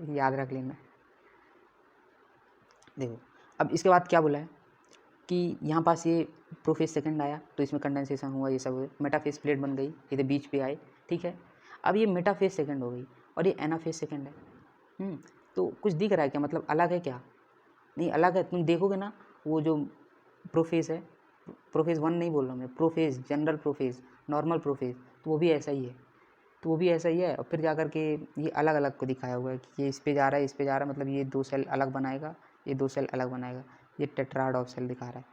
याद रख लेना। देखो अब इसके बाद क्या बोला है कि यहाँ पास ये प्रोफेज सेकंड आया तो इसमें कंडेंसेशन हुआ, ये सब हुआ, मेटाफेज प्लेट बन गई, ये तो बीच पे आए, ठीक है। अब ये मेटाफेज सेकंड हो गई और ये एनाफेज सेकंड है। तो कुछ दिख रहा है क्या, मतलब अलग है क्या? नहीं अलग है, तुम देखोगे ना वो जो प्रोफेज है, प्रोफेज 1 नहीं बोल रहा मैं, prophase general prophase normal prophase, तो वो भी ऐसा ही है, तो वो भी ऐसा ही है। और फिर जाकर के ये अलग अलग को दिखाया हुआ है कि ये इस पे जा रहा है, इस पे जा रहा है, मतलब ये 2 सेल अलग बनाएगा, ये 2 सेल अलग बनाएगा, ये टेट्राड ऑफ सेल दिखा रहा है।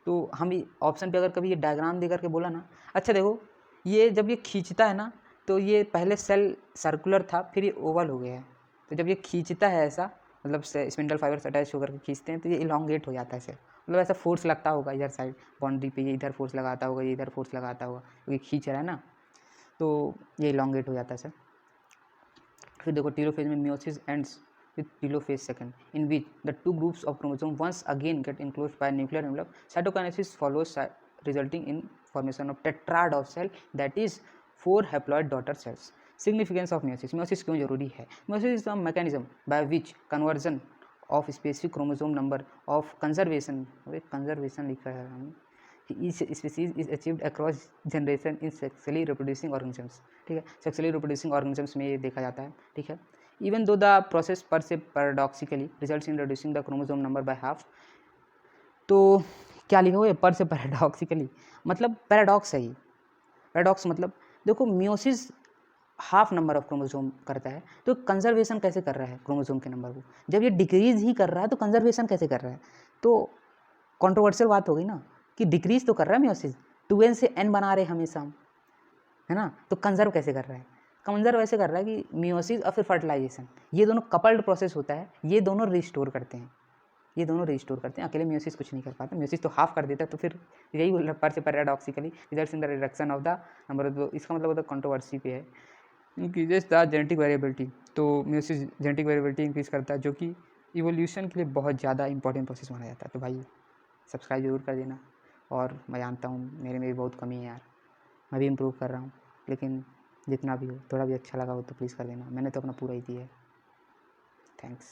तो हम ऑप्शन पे अगर कभी ये डायग्राम दे करके बोला ना, अच्छा देखो ये जब ये खींचता है ना, तो ये पहले सेल सर्कुलर था, फिर ये ओवल हो गया है, तो जब ये खींचता है ऐसा, मतलब स्पिंडल फाइबर से अटैच होकर के खींचते हैं तो ये इलोंगेट हो जाता है सेल, मतलब ऐसा फोर्स लगता होगा इधर साइड बाउंड्री पे, ये इधर फोर्स लगाता होगा, ये इधर फोर्स लगाता होगा क्योंकि खींच रहा है ना। तो ये इलॉन्गेट हो जाता है सर। फिर देखो टीलोफेज में meiosis ends with telophase second, in which the two groups of chromosome once again get enclosed by nuclear envelope. Cytokinesis follows, resulting in formation of tetrad of cell, that is 4 haploid daughter cells. Significance of meiosis. meiosis क्यों जरूरी है? meiosis is the mechanism by which conversion of specific chromosome number of conservation लिखा है हमने, each species is achieved across generation in sexually reproducing organisms. ठीक है, sexually reproducing organisms में ये देखा जाता है। ठीक है, even though the process per se paradoxically results in reducing the chromosome number by half। तो क्या लिखा हुआ है पर से पैराडॉक्सिकली, मतलब पैराडॉक्स है ये। पैराडॉक्स मतलब देखो meiosis half number of chromosome करता है, तो कंजर्वेशन कैसे कर रहा है क्रोमोसोम के नंबर को? जब ये डिक्रीज ही कर रहा है तो कंजर्वेशन कैसे कर रहा है? तो कॉन्ट्रोवर्शियल बात हो गई ना कि डिक्रीज तो कर रहा है मियोसिस, 2n से n बना रहे हमेशा हम, है ना, तो कंजर्व कैसे कर रहा है? कंजर्व ऐसे कर रहा है कि मियोसिस और फिर फर्टिलाइजेशन, ये दोनों कपल्ड प्रोसेस होता है, ये दोनों रिस्टोर करते हैं, ये दोनों रिस्टोर करते हैं। अकेले मियोसिस कुछ नहीं कर पाता, मियोसिस तो हाफ कर देता है। तो फिर यही बोल रहा पर से paradoxically results in the reduction of the number of, इसका मतलब होता है कंट्रोवर्सी पे है, इंक्रीजेस द जेनेटिक वेरिएबिलिटी। तो मियोसिस जेनेटिक वेरिएबिलिटी इंक्रीज करता है, जो कि इवोल्यूशन के लिए बहुत ज़्यादा इंपॉर्टेंट प्रोसेस माना जाता है। तो भाई सब्सक्राइब जरूर कर देना। और मैं जानता हूँ मेरे में भी बहुत कमी है यार, मैं भी इम्प्रूव कर रहा हूँ, लेकिन जितना भी हो थोड़ा भी अच्छा लगा हो तो प्लीज़ कर देना। मैंने तो अपना पूरा ही दिया है। थैंक्स।